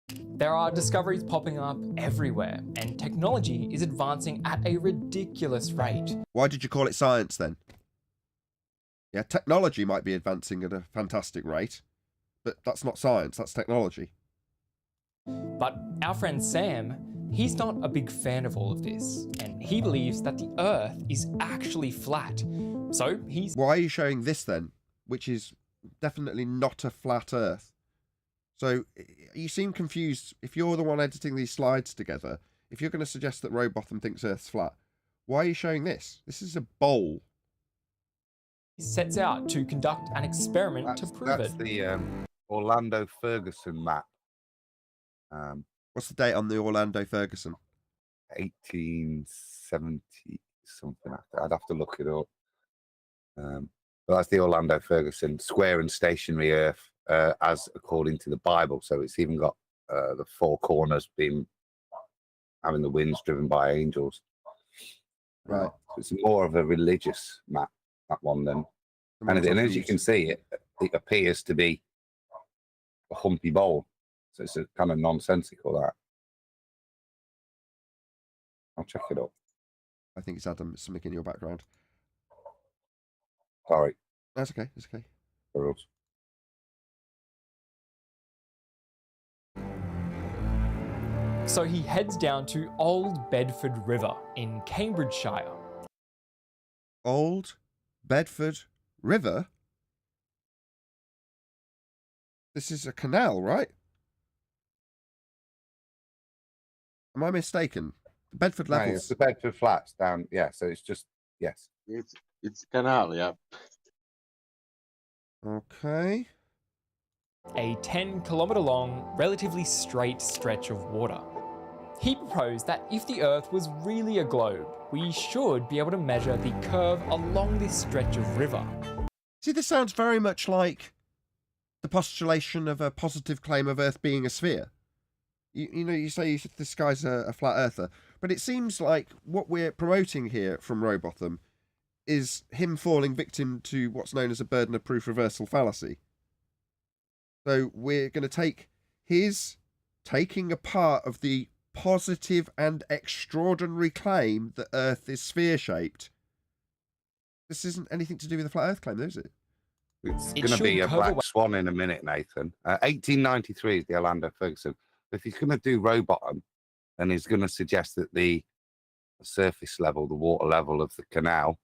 Speaker 11: There are discoveries popping up everywhere, and technology is advancing at a ridiculous rate.
Speaker 1: Why did you call it science then? Yeah, technology might be advancing at a fantastic rate, but that's not science, that's technology.
Speaker 11: But our friend Sam, he's not a big fan of all of this, and he believes that the Earth is actually flat. So he's...
Speaker 1: Why are you showing this then, which is definitely not a flat Earth? So you seem confused. If you're the one editing these slides together, if you're going to suggest that Rowbotham thinks Earth's flat, why are you showing this? This is a bowl.
Speaker 11: He sets out to conduct an experiment to prove
Speaker 5: that's
Speaker 11: it.
Speaker 5: The Orlando Ferguson map.
Speaker 1: What's the date on the Orlando Ferguson?
Speaker 5: 1870 something. I'd have to look it up. But that's the Orlando Ferguson square and stationary Earth, as according to the Bible. So it's even got the four corners having the winds driven by angels.
Speaker 1: Right.
Speaker 5: So it's more of a religious map, that one then. And as you can see, it appears to be a humpy bowl. So it's a kind of nonsensical that. I'll check it up.
Speaker 1: I think it's Adam. It's something in your background.
Speaker 5: Sorry.
Speaker 1: That's okay. It's okay.
Speaker 5: For us.
Speaker 11: So he heads down to Old Bedford River in Cambridgeshire.
Speaker 1: Old Bedford River? This is a canal, right? Am I mistaken? The Bedford Level.
Speaker 5: No, it's the Bedford Flats down. Yeah, so it's just, yes.
Speaker 10: It's canal, yeah.
Speaker 1: Okay.
Speaker 11: A 10-kilometre long, relatively straight stretch of water. He proposed that if the Earth was really a globe, we should be able to measure the curve along this stretch of river.
Speaker 1: See, this sounds very much like the postulation of a positive claim of Earth being a sphere. You know, you say this guy's a flat earther, but it seems like what we're promoting here from Rowbotham is him falling victim to what's known as a burden of proof reversal fallacy. So we're going to take his taking a part of the positive and extraordinary claim that Earth is sphere-shaped. This isn't anything to do with the flat Earth claim, though, is it?
Speaker 5: It's going to be a black swan in a minute, Nathan. 1893 is the Orlando Ferguson. If he's going to do Rowbotham, then he's going to suggest that the surface level, the water level of the canal,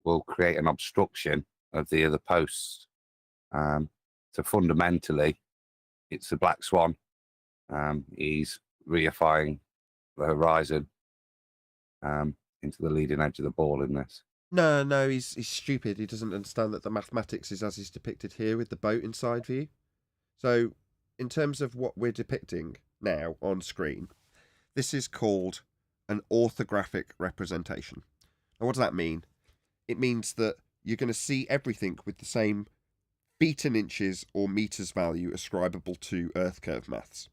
Speaker 5: will create an obstruction of the other posts. So fundamentally, it's a black swan. He's reifying the horizon into the leading edge of the ball in this.
Speaker 1: No, he's stupid. He doesn't understand that the mathematics is as is depicted here with the boat inside view. So, in terms of what we're depicting now on screen, this is called an orthographic representation. Now, what does that mean? It means that you're going to see everything with the same feet and inches or meters value ascribable to Earth curve maths.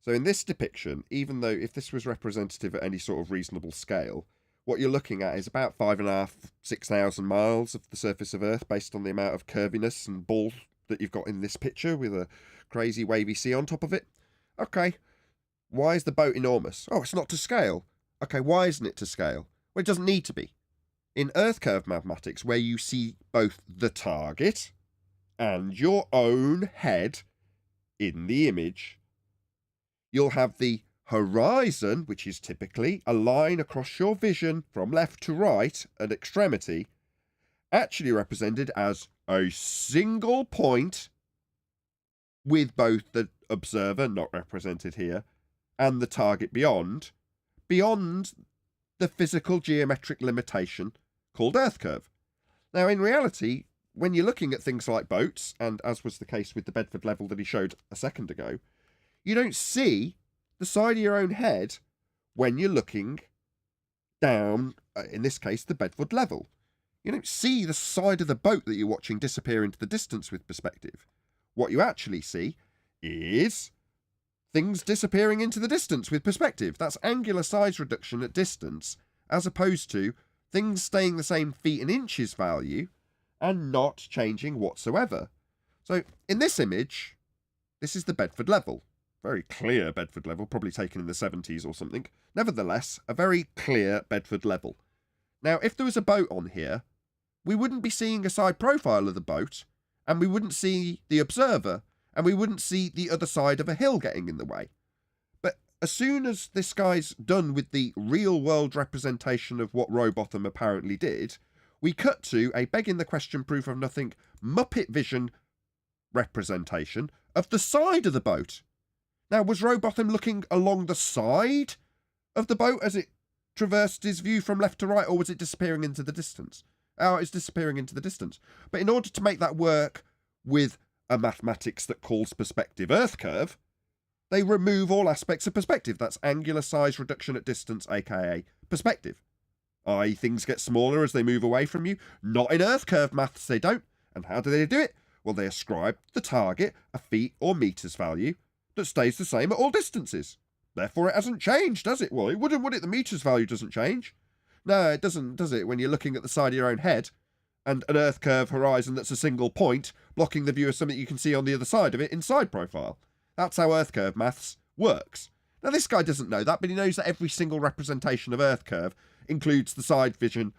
Speaker 1: So in this depiction, even though if this was representative at any sort of reasonable scale, what you're looking at is about 5,500, 6,000 miles of the surface of Earth based on the amount of curviness and ball that you've got in this picture with a crazy wavy sea on top of it. Okay, why is the boat enormous? Oh, it's not to scale. Okay, why isn't it to scale? Well, it doesn't need to be. In Earth curve mathematics, where you see both the target and your own head in the image, you'll have the horizon, which is typically a line across your vision from left to right at extremity, actually represented as a single point with both the observer, not represented here, and the target beyond the physical geometric limitation called Earth curve. Now, in reality, when you're looking at things like boats, and as was the case with the Bedford Level that he showed a second ago, you don't see the side of your own head when you're looking down, in this case, the Bedford Level. You don't see the side of the boat that you're watching disappear into the distance with perspective. What you actually see is things disappearing into the distance with perspective. That's angular size reduction at distance, as opposed to things staying the same feet and inches value and not changing whatsoever. So in this image, this is the Bedford Level. Very clear Bedford Level, probably taken in the 70s or something. Nevertheless, a very clear Bedford Level. Now, if there was a boat on here, we wouldn't be seeing a side profile of the boat, and we wouldn't see the observer, and we wouldn't see the other side of a hill getting in the way. But as soon as this guy's done with the real-world representation of what Rowbotham apparently did, we cut to a begging the question proof of nothing Muppet vision representation of the side of the boat. Now, was Rowbotham looking along the side of the boat as it traversed his view from left to right, or was it disappearing into the distance? Oh, it's disappearing into the distance. But in order to make that work with a mathematics that calls perspective Earth curve, they remove all aspects of perspective. That's angular size reduction at distance, aka perspective. I.e., things get smaller as they move away from you. Not in Earth curve maths, they don't. And how do they do it? Well, they ascribe the target a feet or meters value that stays the same at all distances. Therefore, it hasn't changed, does it? Well, it wouldn't, would it? The meters value doesn't change. No, it doesn't, does it? When you're looking at the side of your own head and an Earth curve horizon that's a single point blocking the view of something you can see on the other side of it in side profile. That's how Earth curve maths works. Now, this guy doesn't know that, but he knows that every single representation of Earth curve includes the side vision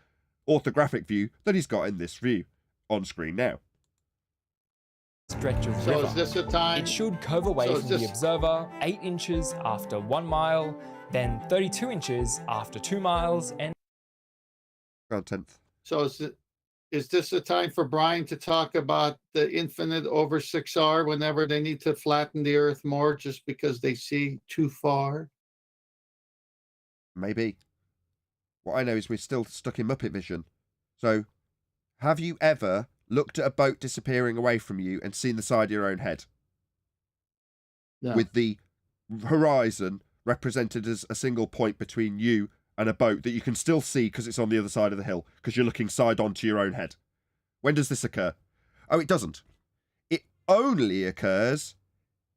Speaker 1: orthographic view that he's got in this view on screen now.
Speaker 11: Stretch of
Speaker 4: So
Speaker 11: river.
Speaker 4: is this a time?
Speaker 11: It should curve away
Speaker 4: So is
Speaker 11: from the
Speaker 4: this-
Speaker 11: observer 8 inches after 1 mile, then 32 inches after 2 miles, and
Speaker 1: Content.
Speaker 4: So is this a time for Brian to talk about the infinite over 6R whenever they need to flatten the Earth more just because they see too far?
Speaker 1: Maybe. What I know is we're still stuck in Muppet vision. So, have you ever looked at a boat disappearing away from you and seen the side of your own head?
Speaker 4: No.
Speaker 1: With the horizon represented as a single point between you and a boat that you can still see because it's on the other side of the hill because you're looking side on to your own head. When does this occur? Oh, it doesn't. It only occurs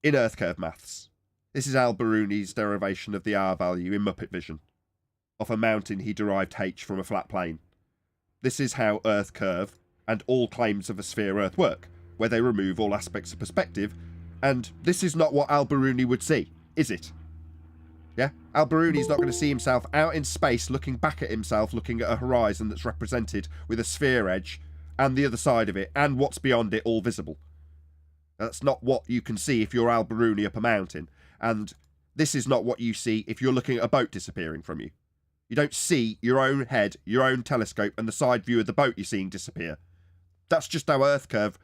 Speaker 1: in Earth curve maths. This is Al Biruni's derivation of the R value in Muppet vision. Off a mountain he derived H from a flat plane. this is how Earth curve and all claims of a sphere Earth work, where they remove all aspects of perspective, and this is not what Al-Biruni would see, is it? Yeah? Al-Biruni's not going to see himself out in space looking back at himself, looking at a horizon that's represented with a sphere edge and the other side of it and what's beyond it all visible. That's not what you can see if you're Al-Biruni up a mountain, and this is not what you see if you're looking at a boat disappearing from you. You don't see your own head, your own telescope, and the side view of the boat you're seeing disappear. That's just how Earth curve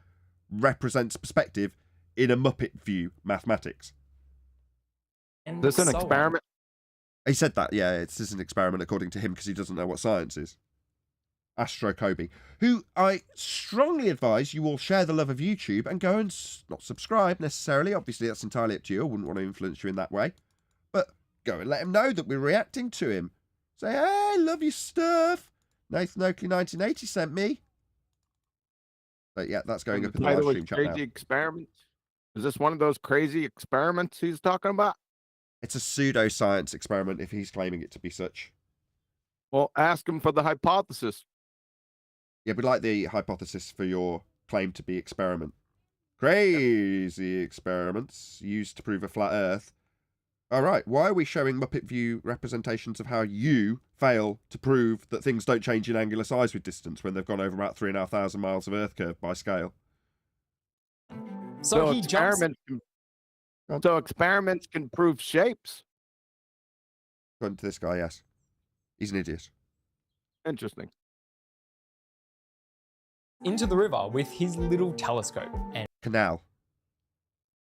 Speaker 1: represents perspective in a Muppet view mathematics.
Speaker 11: And
Speaker 15: This an
Speaker 11: so on.
Speaker 15: experiment?
Speaker 1: He said that, yeah, it's an experiment according to him because he doesn't know what science is. AstroKobi, who I strongly advise you all share the love of YouTube and go and not subscribe necessarily. Obviously, that's entirely up to you. I wouldn't want to influence you in that way. But go and let him know that we're reacting to him. Say, hey, love your stuff. Nathan Oakley 1980 sent me. But yeah, that's going up in the live stream chat now.
Speaker 15: Crazy experiments? Is this one of those crazy experiments he's talking about?
Speaker 1: It's a pseudoscience experiment if he's claiming it to be such.
Speaker 15: Well, ask him for the hypothesis.
Speaker 1: Yeah, we'd like the hypothesis for your claim to be experiment. Crazy experiments used to prove a flat Earth. All right, why are we showing Muppet View representations of how you fail to prove that things don't change in angular size with distance when they've gone over about 3,500 miles of Earth curve by scale?
Speaker 11: So he jumps.
Speaker 15: Experiments can prove shapes.
Speaker 1: According to this guy, yes. He's an idiot.
Speaker 15: Interesting.
Speaker 11: Into the river with his little telescope and
Speaker 1: Canal.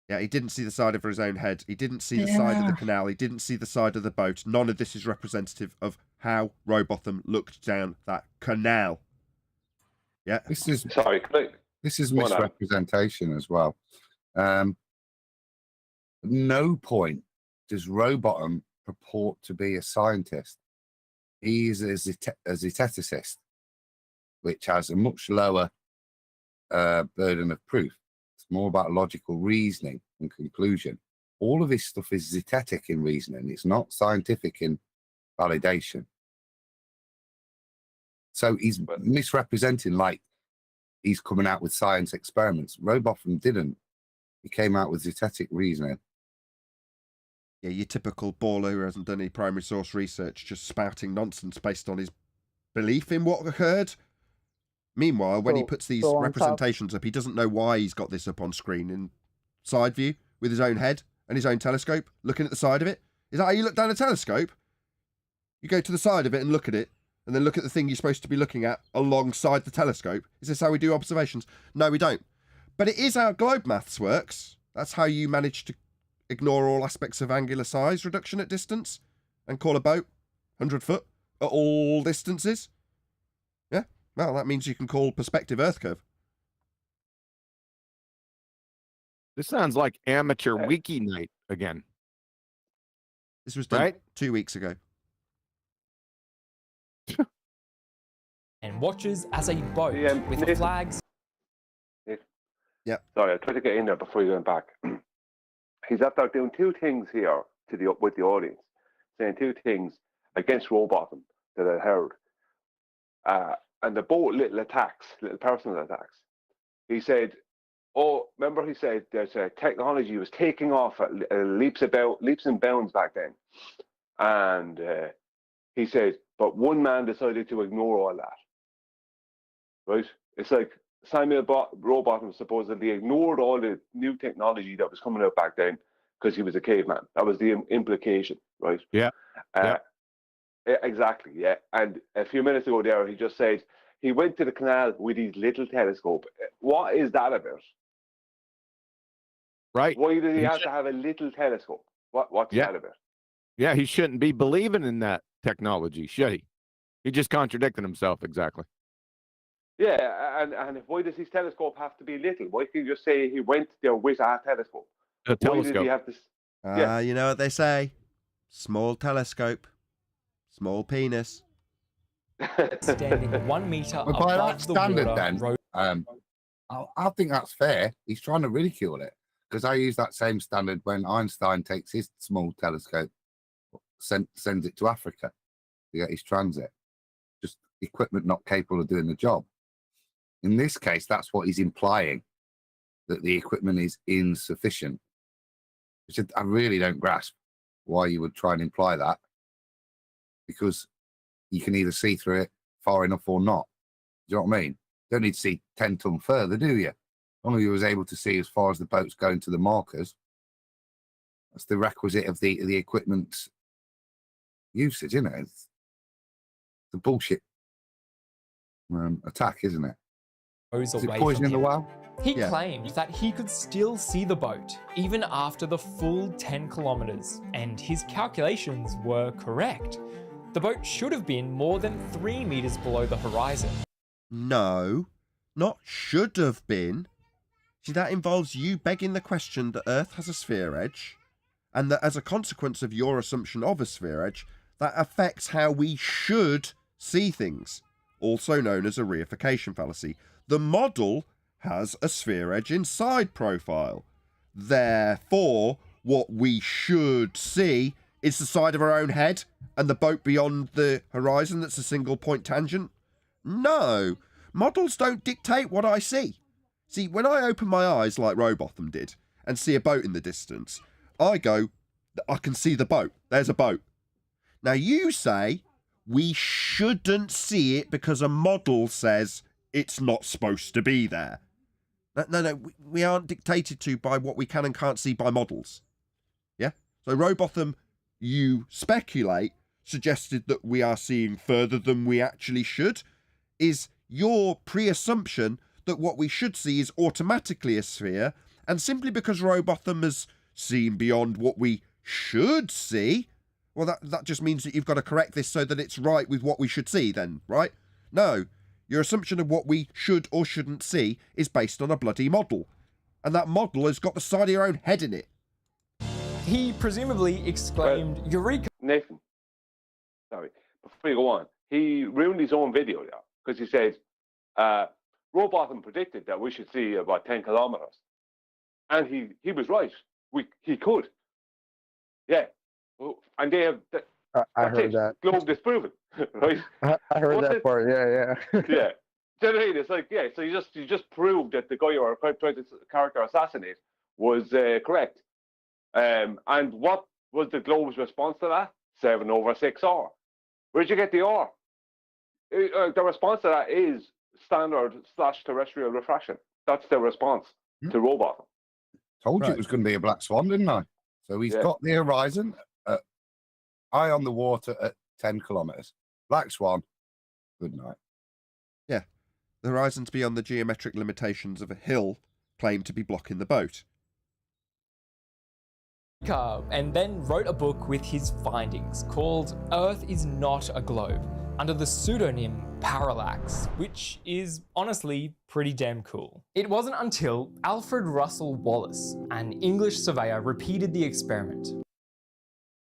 Speaker 1: Yeah, he didn't see the side of his own head. He didn't see the side of the canal. He didn't see the side of the boat. None of this is representative of how Rowbotham looked down that canal. Yeah.
Speaker 5: This is
Speaker 6: Sorry,
Speaker 5: this is misrepresentation as well. At no point does Rowbotham purport to be a scientist. He is a zeteticist, which has a much lower burden of proof. It's more about logical reasoning and conclusion. All of this stuff is zetetic in reasoning. It's not scientific in validation. So he's misrepresenting like he's coming out with science experiments. Rowbotham didn't. He came out with zetetic reasoning.
Speaker 1: Yeah, your typical baller who hasn't done any primary source research, just spouting nonsense based on his belief in what occurred. Meanwhile, when he puts these representations up, he doesn't know why he's got this up on screen in side view with his own head and his own telescope, looking at the side of it. Is that how you look down a telescope? You go to the side of it and look at it, and then look at the thing you're supposed to be looking at alongside the telescope. Is this how we do observations? No, we don't. But it is how globe maths works. That's how you manage to ignore all aspects of angular size reduction at distance and call a boat 100 foot at all distances. Yeah, well, that means you can call perspective Earth curve.
Speaker 15: This sounds like amateur wiki night again.
Speaker 1: This was done 2 weeks ago.
Speaker 11: and watches as a boat with
Speaker 6: Nathan.
Speaker 11: flags.
Speaker 1: Yeah.
Speaker 6: Sorry, I tried to get in there before you went back. He's after doing two things here with the audience, saying two things against Rowbotham that I heard. And they're both little attacks, little personal attacks. He said, remember he said there's a technology was taking off at leaps and bounds back then. And he said, but one man decided to ignore all that. Right? It's like Samuel Rowbotham supposedly ignored all the new technology that was coming out back then because he was a caveman. That was the implication, right?
Speaker 15: Yeah.
Speaker 6: Exactly, yeah. And a few minutes ago there, he just said he went to the canal with his little telescope. What is that about?
Speaker 15: Right.
Speaker 6: Why does he have to have a little telescope? What's that about?
Speaker 15: Yeah, he shouldn't be believing in that technology, should he? He just contradicted himself, exactly.
Speaker 6: Yeah, and why does his telescope have to be little? Why can't you just say he went there with a telescope?
Speaker 15: A telescope.
Speaker 6: Why does he have to...
Speaker 1: You know what they say? Small telescope, small penis.
Speaker 11: Standing 1 meter
Speaker 5: Well, by that
Speaker 11: above the
Speaker 5: standard,
Speaker 11: water.
Speaker 5: then, I think that's fair. He's trying to ridicule it because I use that same standard when Einstein takes his small telescope, sends it to Africa to get his transit. Just equipment not capable of doing the job. In this case, that's what he's implying, that the equipment is insufficient. Which I really don't grasp why you would try and imply that, because you can either see through it far enough or not. Do you know what I mean? You don't need to see 10 ton further, do you? Only you was able to see as far as the boat's going to the markers. That's the requisite of the equipment's usage, isn't it? It's the bullshit attack, isn't it?
Speaker 11: Goes
Speaker 5: Is it
Speaker 11: away
Speaker 5: poison
Speaker 11: from
Speaker 5: in the
Speaker 11: him.
Speaker 5: well?
Speaker 11: He claimed that he could still see the boat even after the full 10 kilometers, and his calculations were correct. The boat should have been more than 3 meters below the horizon.
Speaker 1: No, not should have been. See, that involves you begging the question that Earth has a sphere edge, and that as a consequence of your assumption of a sphere edge, that affects how we should see things, also known as a reification fallacy. The model has a sphere edge inside profile. Therefore, what we should see is the side of our own head and the boat beyond the horizon that's a single point tangent. No, models don't dictate what I see. See, when I open my eyes like Rowbotham did and see a boat in the distance, I go, I can see the boat. There's a boat. Now you say we shouldn't see it because a model says it's not supposed to be there. No, we aren't dictated to by what we can and can't see by models. Yeah? So Rowbotham, you speculate, suggested that we are seeing further than we actually should. Is your pre-assumption that what we should see is automatically a sphere, and simply because Rowbotham has seen beyond what we should see, well, that just means that you've got to correct this so that it's right with what we should see then, right? No, your assumption of what we should or shouldn't see is based on a bloody model, and that model has got the side of your own head in it.
Speaker 11: He presumably exclaimed, Eureka!
Speaker 6: Nathan, sorry, before you go on, he ruined his own video there, because he said, Rowbotham predicted that we should see about 10 kilometers. And he was right. He could. Yeah. And they have...
Speaker 7: I heard that.
Speaker 6: Globe disproven, right?
Speaker 7: I heard that part, yeah.
Speaker 6: Yeah. Do you know what I mean? It's like, yeah, so you just proved that the guy you were trying to character assassinate was correct. And what was the Globe's response to that? 7/6R. Where'd you get the R? The response to that is standard/terrestrial refraction. That's the response to Rowbotham.
Speaker 5: Told you it was going to be a black swan, didn't I? So he's got the horizon, eye on the water at 10 kilometers. Black swan, good night.
Speaker 1: Yeah, the horizon's beyond the geometric limitations of a hill claimed to be blocking the boat.
Speaker 11: And then wrote a book with his findings called Earth is Not a Globe, under the pseudonym Parallax, which is honestly pretty damn cool. It wasn't until Alfred Russel Wallace, an English surveyor, repeated the experiment.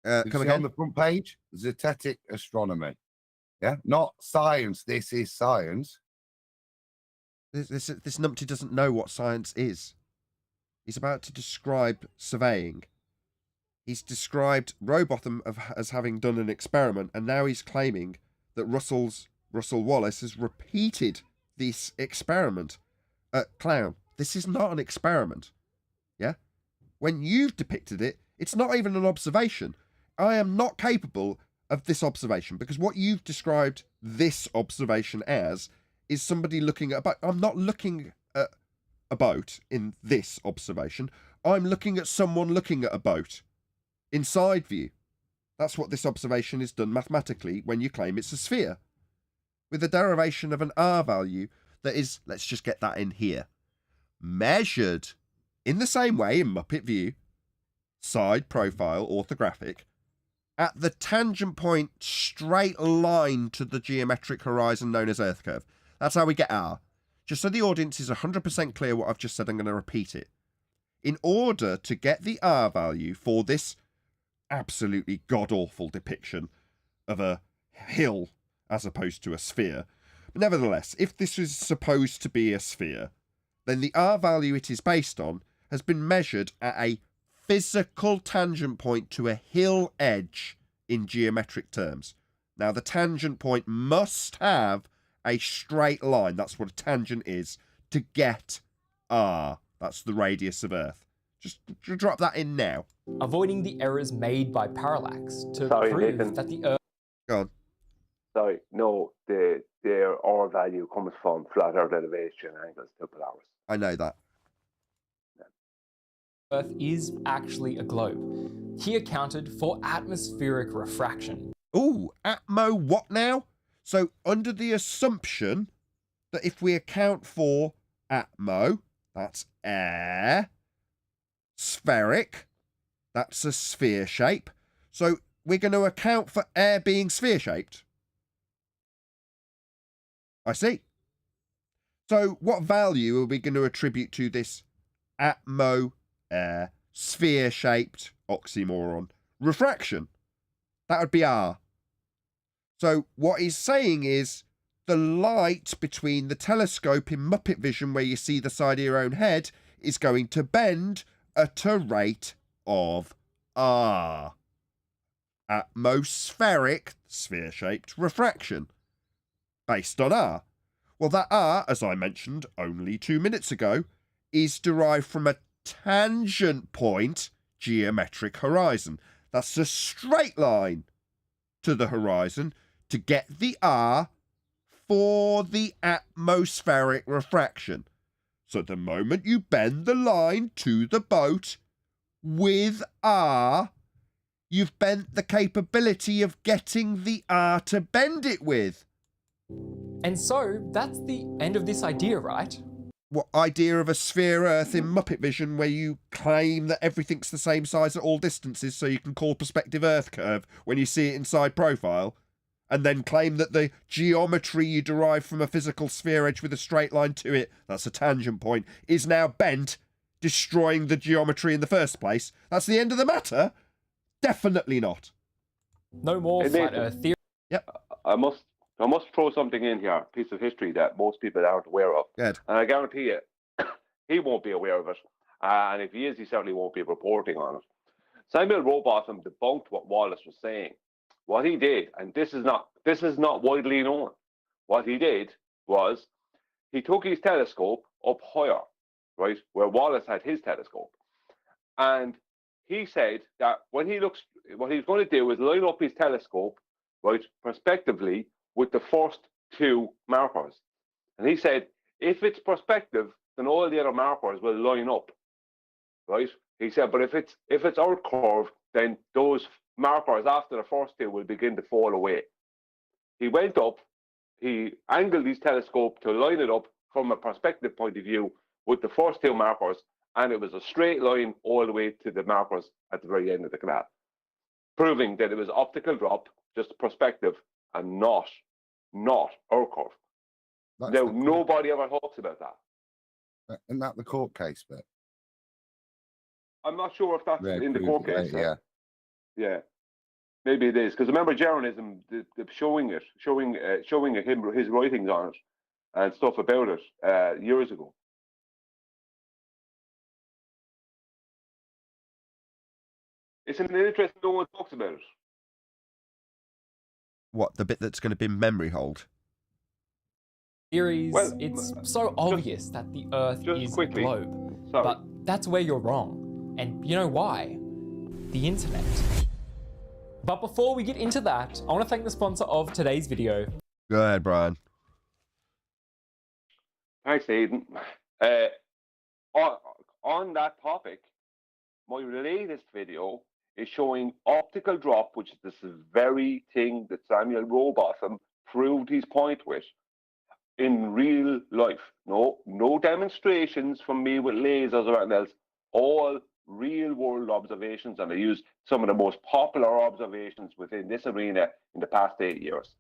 Speaker 5: Come again? On the front page, zetetic astronomy. Yeah, not science. This is science.
Speaker 1: This numpty doesn't know what science is. He's about to describe surveying. He's described Rowbotham as having done an experiment, and now he's claiming that Russell Wallace has repeated this experiment. Clown, this is not an experiment. Yeah? When you've depicted it, it's not even an observation. I am not capable of this observation, because what you've described this observation as is somebody looking at a boat. I'm not looking at a boat in this observation. I'm looking at someone looking at a boat in side view. That's what this observation is done mathematically when you claim it's a sphere, with a derivation of an R value that is, let's just get that in here, measured in the same way in Muppet view, side profile orthographic, at the tangent point straight line to the geometric horizon known as Earth curve. That's how we get R. Just so the audience is 100% clear what I've just said, I'm going to repeat it. In order to get the R value for this absolutely god-awful depiction of a hill as opposed to a sphere, but nevertheless, if this is supposed to be a sphere, then the R value it is based on has been measured at a physical tangent point to a hill edge in geometric terms. Now, the tangent point must have a straight line. That's what a tangent is, to get R. That's the radius of Earth. Just drop that in now.
Speaker 11: Avoiding the errors made by parallax to
Speaker 6: Sorry,
Speaker 11: prove
Speaker 6: Nathan.
Speaker 11: that the Earth...
Speaker 1: Go on.
Speaker 6: Sorry, no, their R value comes from flat Earth elevation angles to hours.
Speaker 1: I know that.
Speaker 11: Earth is actually a globe. He accounted for atmospheric refraction.
Speaker 1: Ooh, atmo what now? So under the assumption that if we account for atmo, that's air, spheric, that's a sphere shape. So we're going to account for air being sphere shaped. I see. So what value are we going to attribute to this atmo air sphere shaped oxymoron refraction? That would be R. So what he's saying is the light between the telescope in Muppet Vision, where you see the side of your own head, is going to bend at a rate of R. Atmospheric, sphere-shaped refraction. Based on R. Well, that R, as I mentioned only 2 minutes ago, is derived from a tangent point geometric horizon. That's a straight line to the horizon to get the R for the atmospheric refraction. So the moment you bend the line to the boat with R, you've bent the capability of getting the R to bend it with.
Speaker 11: And so that's the end of this idea, right?
Speaker 1: What idea of a sphere Earth in Muppet Vision, where you claim that everything's the same size at all distances so you can call perspective Earth curve when you see it in side profile, and then claim that the geometry you derive from a physical sphere edge with a straight line to it, that's a tangent point, is now bent, destroying the geometry in the first place? That's the end of the matter? Definitely not.
Speaker 11: No more
Speaker 6: Hey,
Speaker 11: flat
Speaker 6: Nathan.
Speaker 11: Earth theory.
Speaker 1: Yep.
Speaker 6: I must throw something in here, a piece of history that most people aren't aware of.
Speaker 1: Good.
Speaker 6: And I guarantee you, he won't be aware of it. And if he is, he certainly won't be reporting on it. Samuel Rowbotham debunked what Wallace was saying. What he did, and this is not widely known, what he did was he took his telescope up higher, right, where Wallace had his telescope. And he said that when he looks, what he's going to do is line up his telescope, right, prospectively with the first two markers. And he said, if it's perspective, then all the other markers will line up, right? He said, but if it's out curve, then those markers after the first two will begin to fall away. He went up, he angled his telescope to line it up from a perspective point of view with the first two markers, and it was a straight line all the way to the markers at the very end of the canal, proving that it was optical drop, just perspective, and not out curve. Now, nobody ever talks about that.
Speaker 5: Isn't that the court case bit?
Speaker 6: I'm not sure if that's in the court case.
Speaker 5: Yeah.
Speaker 6: Yeah, maybe it is, because remember Journalism showing him his writings on it and stuff about it years ago. Isn't it interesting no one talks about it?
Speaker 1: What, the bit that's going to be memory hold?
Speaker 11: Theories,
Speaker 6: Well,
Speaker 11: it's so obvious that the Earth is
Speaker 6: quickly.
Speaker 11: a globe.
Speaker 6: Sorry.
Speaker 11: But that's where you're wrong. And you know why? The internet. But before we get into that, I want to thank the sponsor of today's video.
Speaker 1: Go ahead, Brian.
Speaker 6: Thanks, Aidan. On that topic, my latest video is showing optical drop, which is this very thing that Samuel Rowbotham proved his point with in real life. No demonstrations from me with lasers or anything else. All real world observations, and I used some of the most popular observations within this arena in the past 8 years.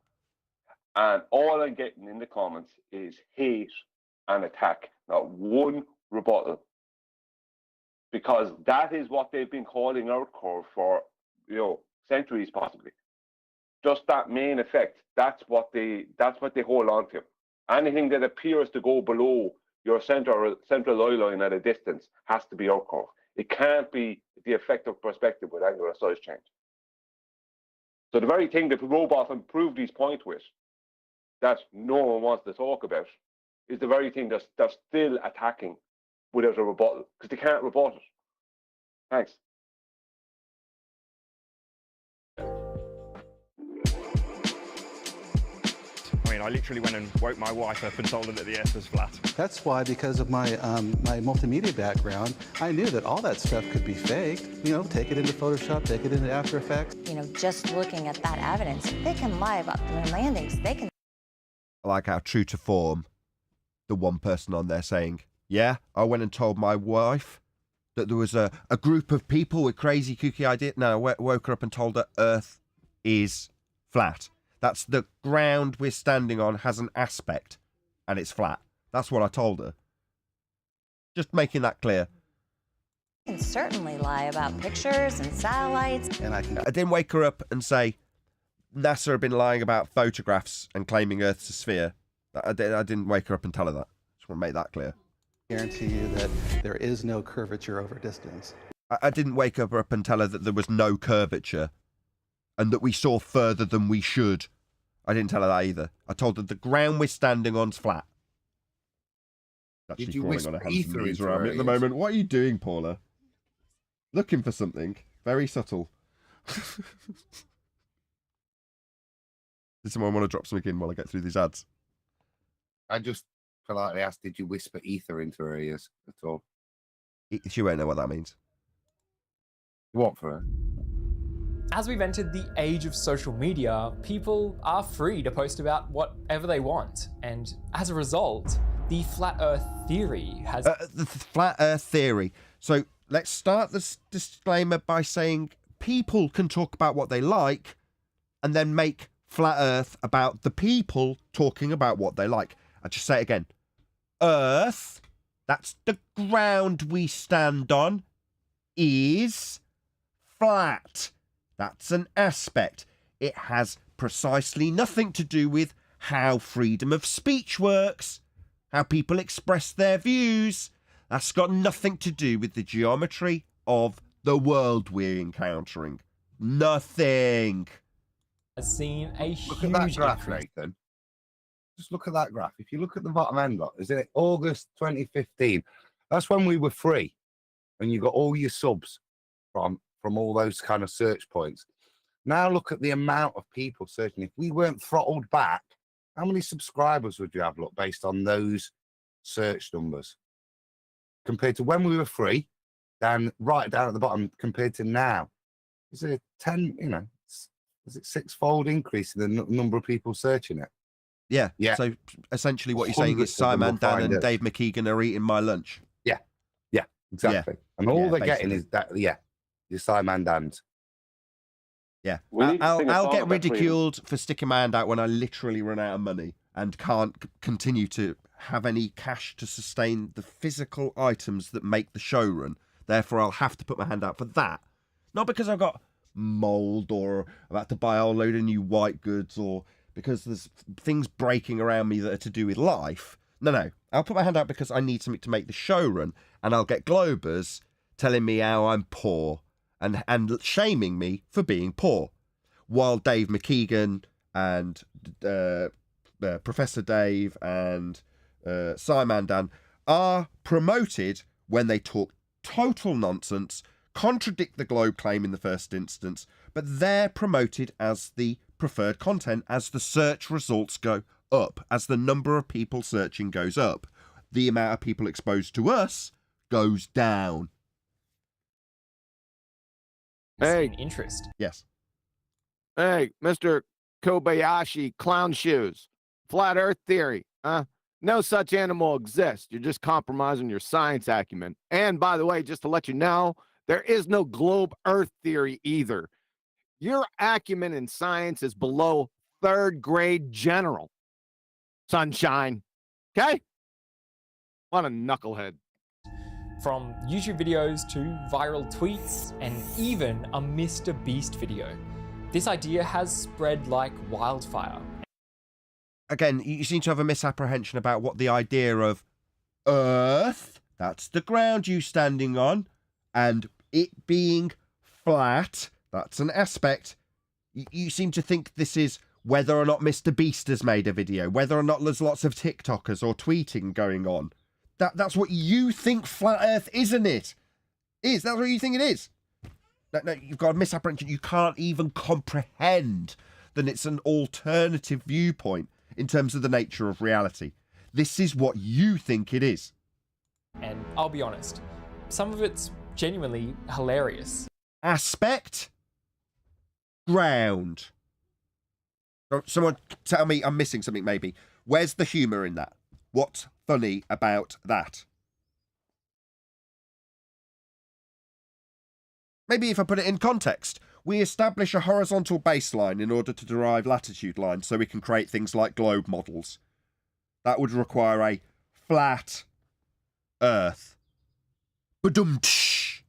Speaker 6: And all I'm getting in the comments is hate and attack, not one rebuttal. Because that is what they've been calling out curve for, centuries possibly. Just that main effect. That's what they hold on to. Anything that appears to go below your central eye line at a distance has to be out curve. It can't be the effect of perspective with angular size change. So the very thing that Rowbotham proved his point with, that no one wants to talk about, is the very thing they're still attacking without a rebuttal, because they can't rebut it. Thanks.
Speaker 16: I mean, I literally went and woke my wife up and told her that the Earth was flat.
Speaker 17: That's why, because of my my multimedia background, I knew that all that stuff could be faked. You know, take it into Photoshop, take it into After Effects.
Speaker 18: You know, just looking at that evidence, they can lie about the moon landings. They can.
Speaker 1: I like how true to form, the one person on there saying, yeah, I went and told my wife that there was a group of people with crazy kooky ideas. No, I woke her up and told her Earth is flat. That's the ground we're standing on has an aspect and it's flat. That's what I told her. Just making that clear.
Speaker 18: Can certainly lie about pictures and satellites.
Speaker 1: And I didn't wake her up and say NASA have been lying about photographs and claiming Earth's a sphere. I didn't wake her up and tell her that. Just want to make that clear.
Speaker 17: Guarantee you that there is no curvature over distance.
Speaker 1: I didn't wake her up and tell her that there was no curvature and that we saw further than we should. I didn't tell her that either. I told her the ground we're standing on's flat.
Speaker 5: Did you
Speaker 1: falling
Speaker 5: whisper
Speaker 1: on a handsome
Speaker 5: ether
Speaker 1: knees
Speaker 5: into
Speaker 1: around
Speaker 5: her
Speaker 1: me at the
Speaker 5: ears?
Speaker 1: moment. What are you doing, Paula? Looking for something very subtle. Does someone want to drop something in while I get through these ads?
Speaker 5: I just politely asked, did you whisper ether into her ears at all?
Speaker 1: She won't know what that means.
Speaker 5: What for her?
Speaker 11: As we've entered the age of social media, people are free to post about whatever they want. And as a result, the flat earth theory has...
Speaker 1: The flat earth theory. So let's start this disclaimer by saying people can talk about what they like and then make flat earth about the people talking about what they like. I'll just say it again. Earth, that's the ground we stand on, is flat. That's an aspect. It has precisely nothing to do with how freedom of speech works, how people express their views. That's got nothing to do with the geometry of the world we're encountering. Nothing.
Speaker 11: Has seen a
Speaker 5: Look
Speaker 11: huge
Speaker 5: at that graph,
Speaker 11: increase.
Speaker 5: Nathan. Just look at that graph. If you look at the bottom end, look, is it August 2015? That's when we were free, and you got all your subs from all those kind of search points. Now look at the amount of people searching. If we weren't throttled back, how many subscribers would you have, look, based on those search numbers? Compared to when we were free, right down at the bottom, compared to now. Is it 10, you know, is it six-fold increase in the number of people searching it?
Speaker 1: Yeah.
Speaker 5: Yeah.
Speaker 1: So essentially what you're saying is
Speaker 5: Hundreds of them will
Speaker 1: Simon, Dan
Speaker 5: find
Speaker 1: and
Speaker 5: it.
Speaker 1: Dave McKeegan are eating my lunch.
Speaker 5: Yeah. Yeah, exactly.
Speaker 1: Yeah.
Speaker 5: And all
Speaker 1: Yeah,
Speaker 5: they're getting
Speaker 1: basically.
Speaker 5: is that, yeah, your Simon Dan's.
Speaker 1: Yeah.
Speaker 6: We need to sing a
Speaker 1: I'll
Speaker 6: song
Speaker 1: get
Speaker 6: about freedom.
Speaker 1: ridiculed for sticking my hand out when I literally run out of money and can't continue to have any cash to sustain the physical items that make the show run. Therefore, I'll have to put my hand out for that. Not because I've got mold or about to buy a whole load of new white goods or because there's things breaking around me that are to do with life. No. I'll put my hand out because I need something to make the show run, and I'll get Globers telling me how I'm poor and shaming me for being poor. While Dave McKeegan and Professor Dave and Simon Dan are promoted when they talk total nonsense, contradict the Globe claim in the first instance, but they're promoted as the preferred content as the search results go up, as the number of people searching goes up. The amount of people exposed to us goes down.
Speaker 15: Hey.
Speaker 11: Interest.
Speaker 1: Yes.
Speaker 15: Hey, Mr. Kobayashi Clown Shoes. Flat Earth theory, huh? No such animal exists. You're just compromising your science acumen. And by the way, just to let you know, there is no globe Earth theory either. Your acumen in science is below third grade general. Sunshine. Okay? What a knucklehead.
Speaker 11: From YouTube videos to viral tweets and even a Mr. Beast video. This idea has spread like wildfire.
Speaker 1: Again, you seem to have a misapprehension about what the idea of Earth, that's the ground you standing on, and it being flat, that's an aspect. You seem to think this is whether or not Mr. Beast has made a video, whether or not there's lots of TikTokers or tweeting going on. That's what you think flat Earth, isn't it? That's what you think it is. No, you've got a misapprehension. You can't even comprehend that it's an alternative viewpoint in terms of the nature of reality. This is what you think it is.
Speaker 11: And I'll be honest, some of it's genuinely hilarious.
Speaker 1: Aspect? Ground. Someone tell me I'm missing something, maybe. Where's the humour in that? What's funny about that? Maybe if I put it in context, we establish a horizontal baseline in order to derive latitude lines so we can create things like globe models. That would require a flat Earth. Ba-dum-tsh.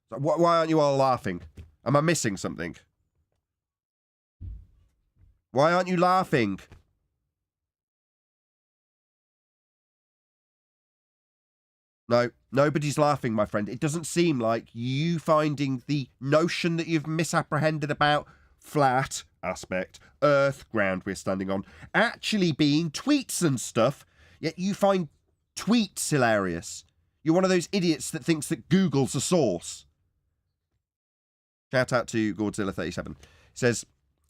Speaker 1: Why aren't you all laughing? Am I missing something? Why aren't you laughing? No, nobody's laughing, my friend. It doesn't seem like you finding the notion that you've misapprehended about flat aspect, Earth, ground we're standing on, actually being tweets and stuff, yet you find tweets hilarious. You're one of those idiots that thinks that Google's a source. Shout out to Godzilla37. He says,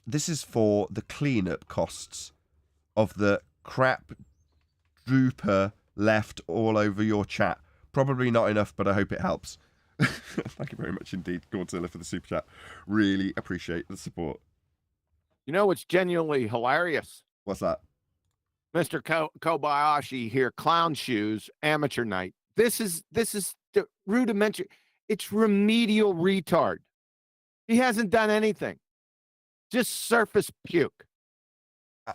Speaker 1: this is for the cleanup costs of the crap drooper left all over your chat. Probably not enough, but I hope it helps. Thank you very much indeed, Godzilla, for the super chat. Really appreciate the support.
Speaker 15: You know what's genuinely hilarious?
Speaker 1: What's that?
Speaker 15: Mr. Kobayashi here, clown shoes, amateur night. This is the rudimentary. It's remedial retard. He hasn't done anything. Just surface puke.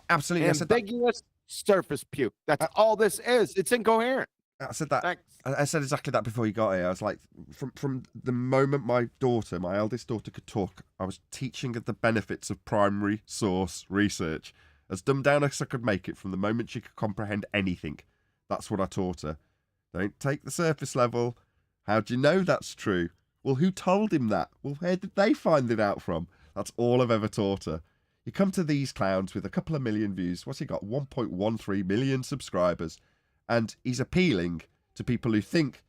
Speaker 1: Absolutely.
Speaker 15: Ambiguous surface puke. That's all this is. It's incoherent.
Speaker 1: I said that.
Speaker 15: Thanks.
Speaker 1: I said exactly that before you got here. I was like, from the moment my eldest daughter could talk, I was teaching her the benefits of primary source research. As dumbed down as I could make it from the moment she could comprehend anything. That's what I taught her. Don't take the surface level. How do you know that's true? Well, who told him that? Well, where did they find it out from? That's all I've ever taught her. You come to these clowns with a couple of million views. What's he got? 1.13 million subscribers. And he's appealing to people who think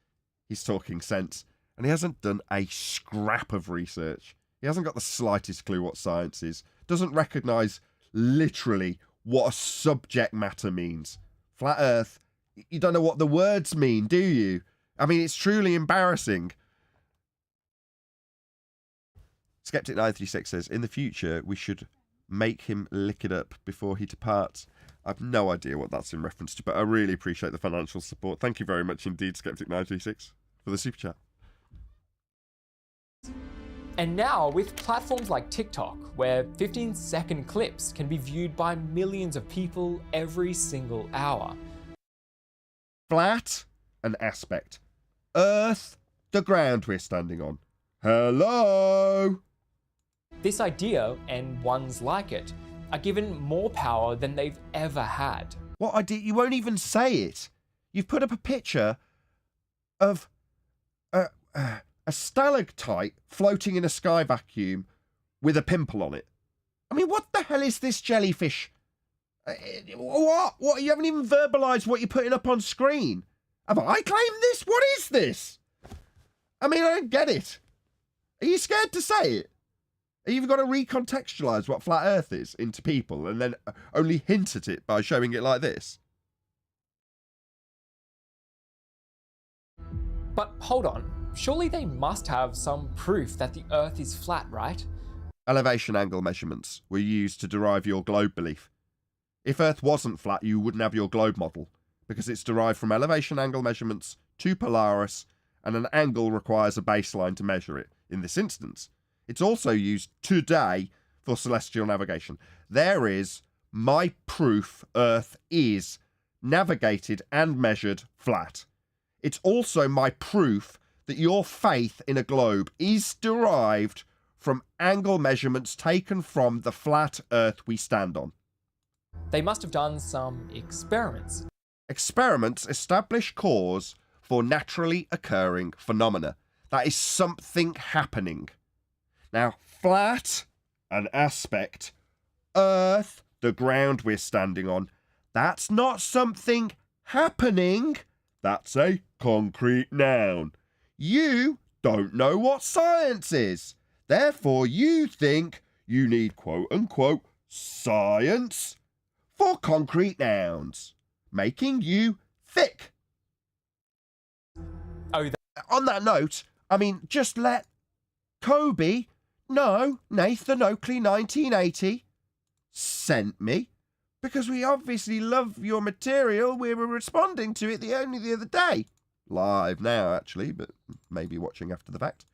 Speaker 1: he's talking sense. And he hasn't done a scrap of research. He hasn't got the slightest clue what science is. Doesn't recognise literally what a subject matter means. Flat Earth, you don't know what the words mean, do you? I mean, it's truly embarrassing. Skeptic936 says, in the future, we should make him lick it up before he departs. I've no idea what that's in reference to, but I really appreciate the financial support. Thank you very much indeed, Skeptic936, for the super chat.
Speaker 11: And now, with platforms like TikTok, where 15-second clips can be viewed by millions of people every single hour.
Speaker 1: Flat, an aspect. Earth, the ground we're standing on. Hello?
Speaker 11: This idea, and ones like it, are given more power than they've ever had.
Speaker 1: What idea? You won't even say it. You've put up a picture of a stalactite floating in a sky vacuum with a pimple on it. I mean, what the hell is this jellyfish? What? You haven't even verbalised what you're putting up on screen. Have I claimed this? What is this? I mean, I don't get it. Are you scared to say it? You've got to recontextualise what flat Earth is into people and then only hint at it by showing it like this.
Speaker 11: But hold on, surely they must have some proof that the Earth is flat, right?
Speaker 1: Elevation angle measurements were used to derive your globe belief. If Earth wasn't flat, you wouldn't have your globe model, because it's derived from elevation angle measurements to Polaris, and an angle requires a baseline to measure it. In this instance, it's also used today for celestial navigation. There is my proof Earth is navigated and measured flat. It's also my proof that your faith in a globe is derived from angle measurements taken from the flat Earth we stand on.
Speaker 11: They must have done some experiments.
Speaker 1: Experiments establish cause for naturally occurring phenomena. That is something happening. Now, flat an aspect. Earth, the ground we're standing on. That's not something happening. That's a concrete noun. You don't know what science is. Therefore, you think you need quote-unquote science for concrete nouns, making you thick.
Speaker 11: Oh,
Speaker 1: on that note, I mean, just let Kobe know Nathan Oakley 1980 sent me, because we obviously love your material. We were responding to it only the other day. Live now, actually, but maybe watching after the fact.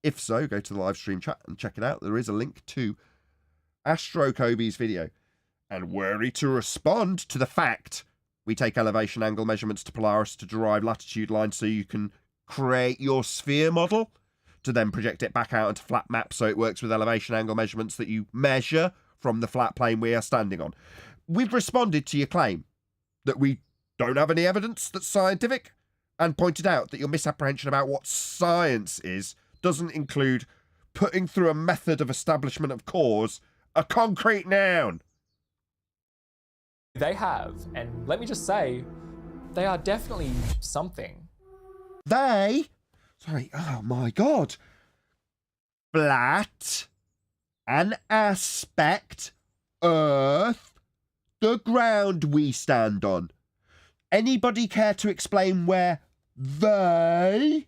Speaker 1: If so, go to the live stream chat and check it out. There is a link to AstroKobi's video. And were he to respond to the fact we take elevation angle measurements to Polaris to derive latitude lines so you can create your sphere model, to then project it back out into flat maps so it works with elevation angle measurements that you measure from the flat plane we are standing on. We've responded to your claim that we don't have any evidence that's scientific, and pointed out that your misapprehension about what science is doesn't include putting through a method of establishment of cause a concrete noun.
Speaker 11: They have, and let me just say, they are definitely something.
Speaker 1: They? Sorry, oh my god. Flat, an aspect, Earth, the ground we stand on. Anybody care to explain where they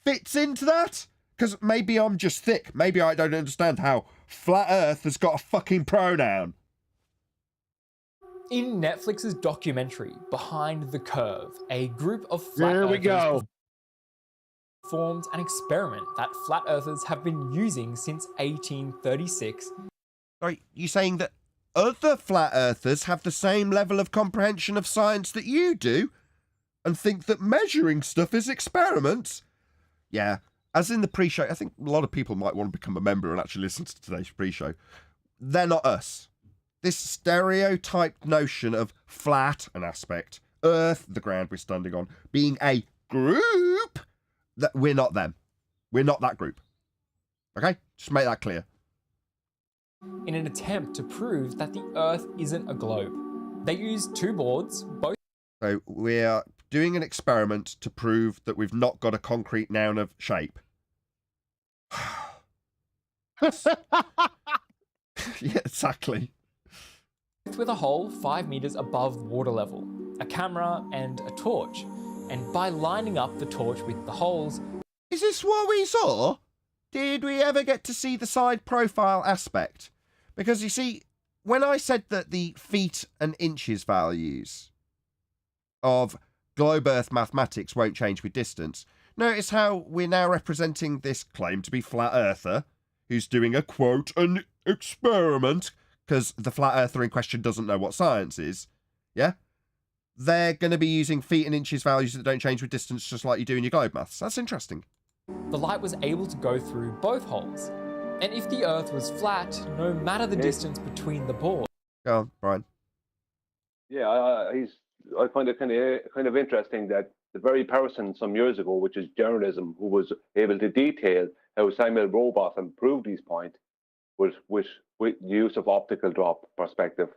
Speaker 1: fits into that? Because maybe I'm just thick. Maybe I don't understand how flat Earth has got a fucking pronoun.
Speaker 11: In Netflix's documentary Behind the Curve, a group of flat
Speaker 15: There we go.
Speaker 11: formed an experiment that flat earthers have been using since 1836.
Speaker 1: Sorry, you saying that other flat earthers have the same level of comprehension of science that you do, and think that measuring stuff is experiments? Yeah, as in the pre-show, I think a lot of people might want to become a member and actually listen to today's pre-show. They're not us. This stereotyped notion of flat, an aspect, Earth, the ground we're standing on, being a group, that we're not them. We're not that group. Okay? Just make that clear.
Speaker 11: In an attempt to prove that the Earth isn't a globe. They used two boards, both.
Speaker 1: So we're doing an experiment to prove that we've not got a concrete noun of shape. Yeah, exactly.
Speaker 11: With a hole 5 meters above water level, a camera and a torch. And by lining up the torch with the holes...
Speaker 1: Is this what we saw? Did we ever get to see the side profile aspect? Because you see, when I said that the feet and inches values of globe Earth mathematics won't change with distance, notice how we're now representing this claim to be flat earther, who's doing a quote, an experiment, because the flat earther in question doesn't know what science is. Yeah? They're going to be using feet and inches values that don't change with distance, just like you do in your globe maths. That's interesting.
Speaker 11: The light was able to go through both holes. And if the Earth was flat, no matter the distance between the boards...
Speaker 1: Go on, Brian.
Speaker 6: Yeah, I find it kind of interesting that the very person some years ago, which is journalism, who was able to detail how Samuel Rowbotham proved his point with the use of optical drop perspective,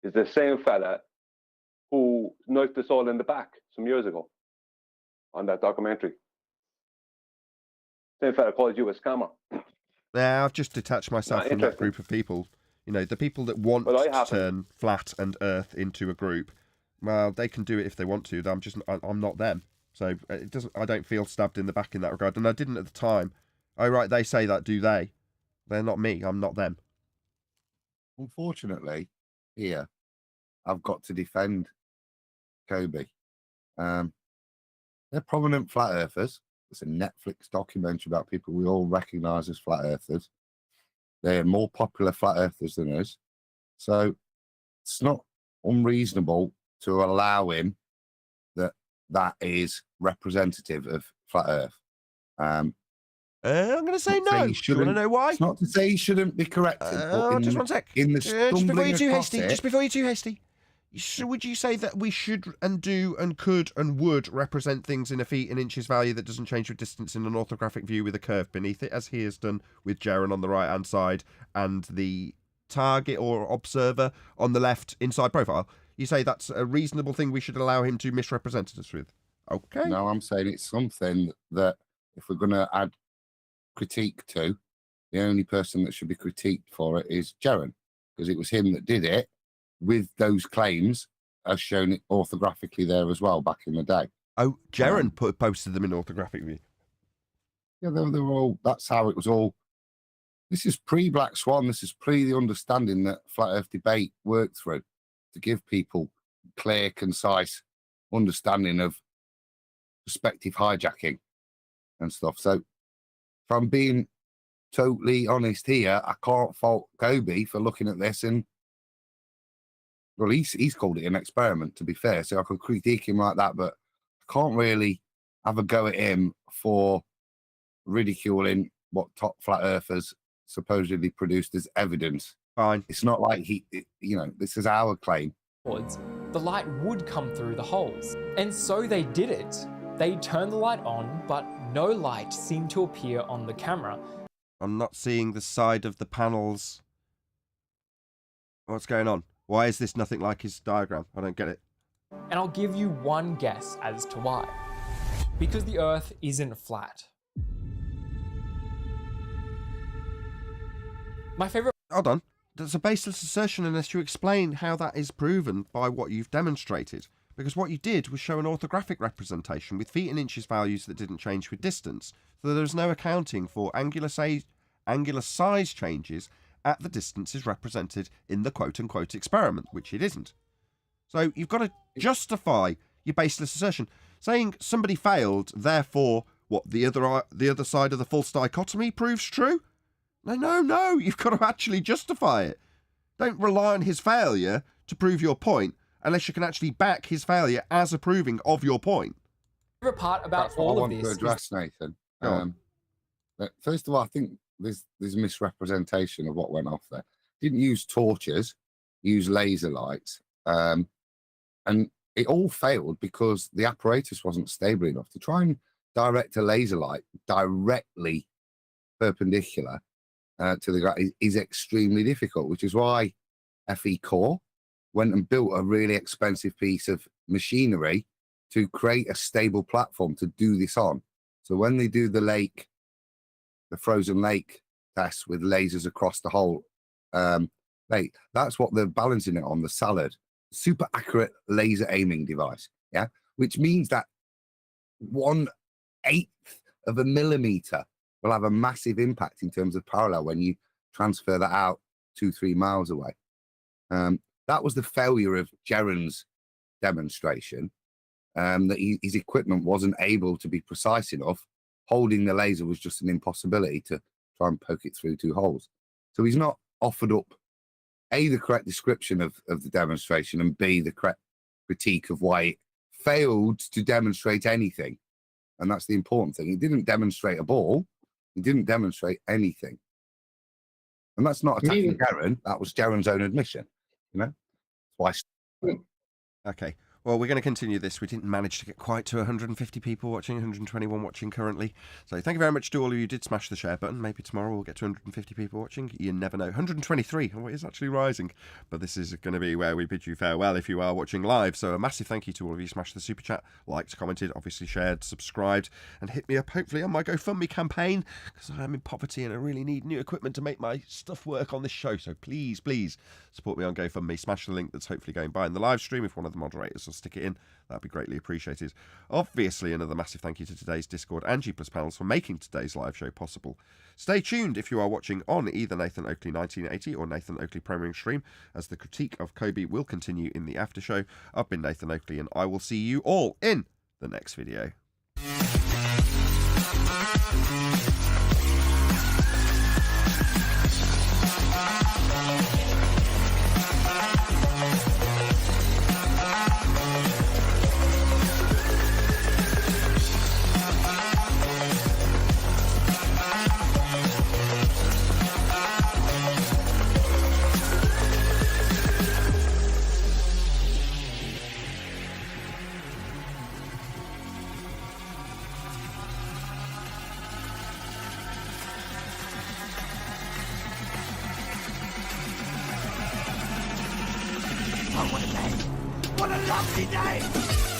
Speaker 6: is the same fella who knifed us all in the back some years ago on that documentary. Same fella called you a scammer.
Speaker 1: Now, I've just detached myself from that group of people. You know, the people that want to turn flat and Earth into a group. Well, they can do it if they want to. I'm not them. So it doesn't. I don't feel stabbed in the back in that regard, and I didn't at the time. Oh right, they say that, do they? They're not me. I'm not them.
Speaker 5: Unfortunately, here I've got to defend Kobe. They're prominent flat earthers. It's a Netflix documentary about people we all recognise as flat earthers. They're more popular flat earthers than us. So it's not unreasonable to allow him that is representative of flat earth. I'm
Speaker 1: going to say no. Do you want to know why?
Speaker 5: It's not to say he shouldn't be corrected.
Speaker 1: Just one sec.
Speaker 5: In the
Speaker 1: just before you're too hasty. So would you say that we should and do and could and would represent things in a feet and inches value that doesn't change with distance in an orthographic view with a curve beneath it, as he has done with Jaren on the right-hand side and the target or observer on the left inside profile? You say that's a reasonable thing we should allow him to misrepresent us with? Okay.
Speaker 19: No, I'm saying it's something that if we're going to add critique to, the only person that should be critiqued for it is Jaren, because it was him that did it with those claims as shown it orthographically there as well back in the day.
Speaker 1: Oh, Jaren posted them in orthographic view.
Speaker 19: Yeah, they were all, that's how it was all. This is pre-Black Swan. This is pre the understanding that Flat Earth Debate worked through to give people clear, concise understanding of perspective hijacking and stuff. So if I'm being totally honest here, I can't fault Kobe for looking at this and, well, he's called it an experiment, to be fair, so I can critique him like that, but I can't really have a go at him for ridiculing what top flat earthers supposedly produced as evidence.
Speaker 1: Fine.
Speaker 19: It's not like this is our claim.
Speaker 11: The light would come through the holes. And so they did it. They turned the light on, but no light seemed to appear on the camera.
Speaker 1: I'm not seeing the side of the panels. What's going on? Why is this nothing like his diagram? I don't get it.
Speaker 11: And I'll give you one guess as to why. Because the Earth isn't flat. My favorite...
Speaker 1: Hold on. That's a baseless assertion unless you explain how that is proven by what you've demonstrated. Because what you did was show an orthographic representation with feet and inches values that didn't change with distance. So there's no accounting for angular size changes at the distances represented in the quote-unquote experiment, which it isn't. So you've got to justify your baseless assertion. Saying somebody failed, therefore, what, the other side of the false dichotomy proves true? No, you've got to actually justify it. Don't rely on his failure to prove your point, unless you can actually back his failure as approving of your point.
Speaker 11: My favorite part about
Speaker 19: That's what
Speaker 11: all
Speaker 19: I
Speaker 11: of
Speaker 19: want
Speaker 11: this
Speaker 19: to address, Nathan. First of all, I think there's a misrepresentation of what went off there. Didn't use torches, use laser lights, and it all failed because the apparatus wasn't stable enough to try and direct a laser light directly perpendicular to the ground is extremely difficult, which is why FE Core went and built a really expensive piece of machinery to create a stable platform to do this on. So when they do the frozen lake test with lasers across the whole lake, that's what they're balancing it on, the salad. Super accurate laser aiming device, yeah? Which means that 1/8 of a millimeter will have a massive impact in terms of parallel when you transfer that out 2-3 miles away. That was the failure of Jaren's demonstration, that his equipment wasn't able to be precise enough. Holding the laser was just an impossibility to try and poke it through 2 holes. So he's not offered up, A, the correct description of the demonstration, and B, the correct critique of why it failed to demonstrate anything. And that's the important thing. He didn't demonstrate a ball. He didn't demonstrate anything. And that's not attacking Jaren. That was Jaren's own admission. You know? Why?
Speaker 1: Okay. Well, we're going to continue this. We didn't manage to get quite to 150 people watching, 121 watching currently. So thank you very much to all of you who did smash the share button. Maybe tomorrow we'll get to 150 people watching. You never know. 123. Oh, it is actually rising. But this is going to be where we bid you farewell if you are watching live. So a massive thank you to all of you who smashed the super chat, liked, commented, obviously shared, subscribed, and hit me up hopefully on my GoFundMe campaign, because I am in poverty and I really need new equipment to make my stuff work on this show. So please, please support me on GoFundMe. Smash the link that's hopefully going by in the live stream. If one of the moderators will stick it in, that'd be greatly appreciated. Obviously, another massive thank you to today's Discord and G+ panels for making today's live show possible. Stay tuned if you are watching on either Nathan Oakley 1980 or Nathan Oakley Premiering Stream, as the critique of Kobe will continue in the after show. I've been Nathan Oakley, and I will see you all in the next video.
Speaker 12: a lovely day.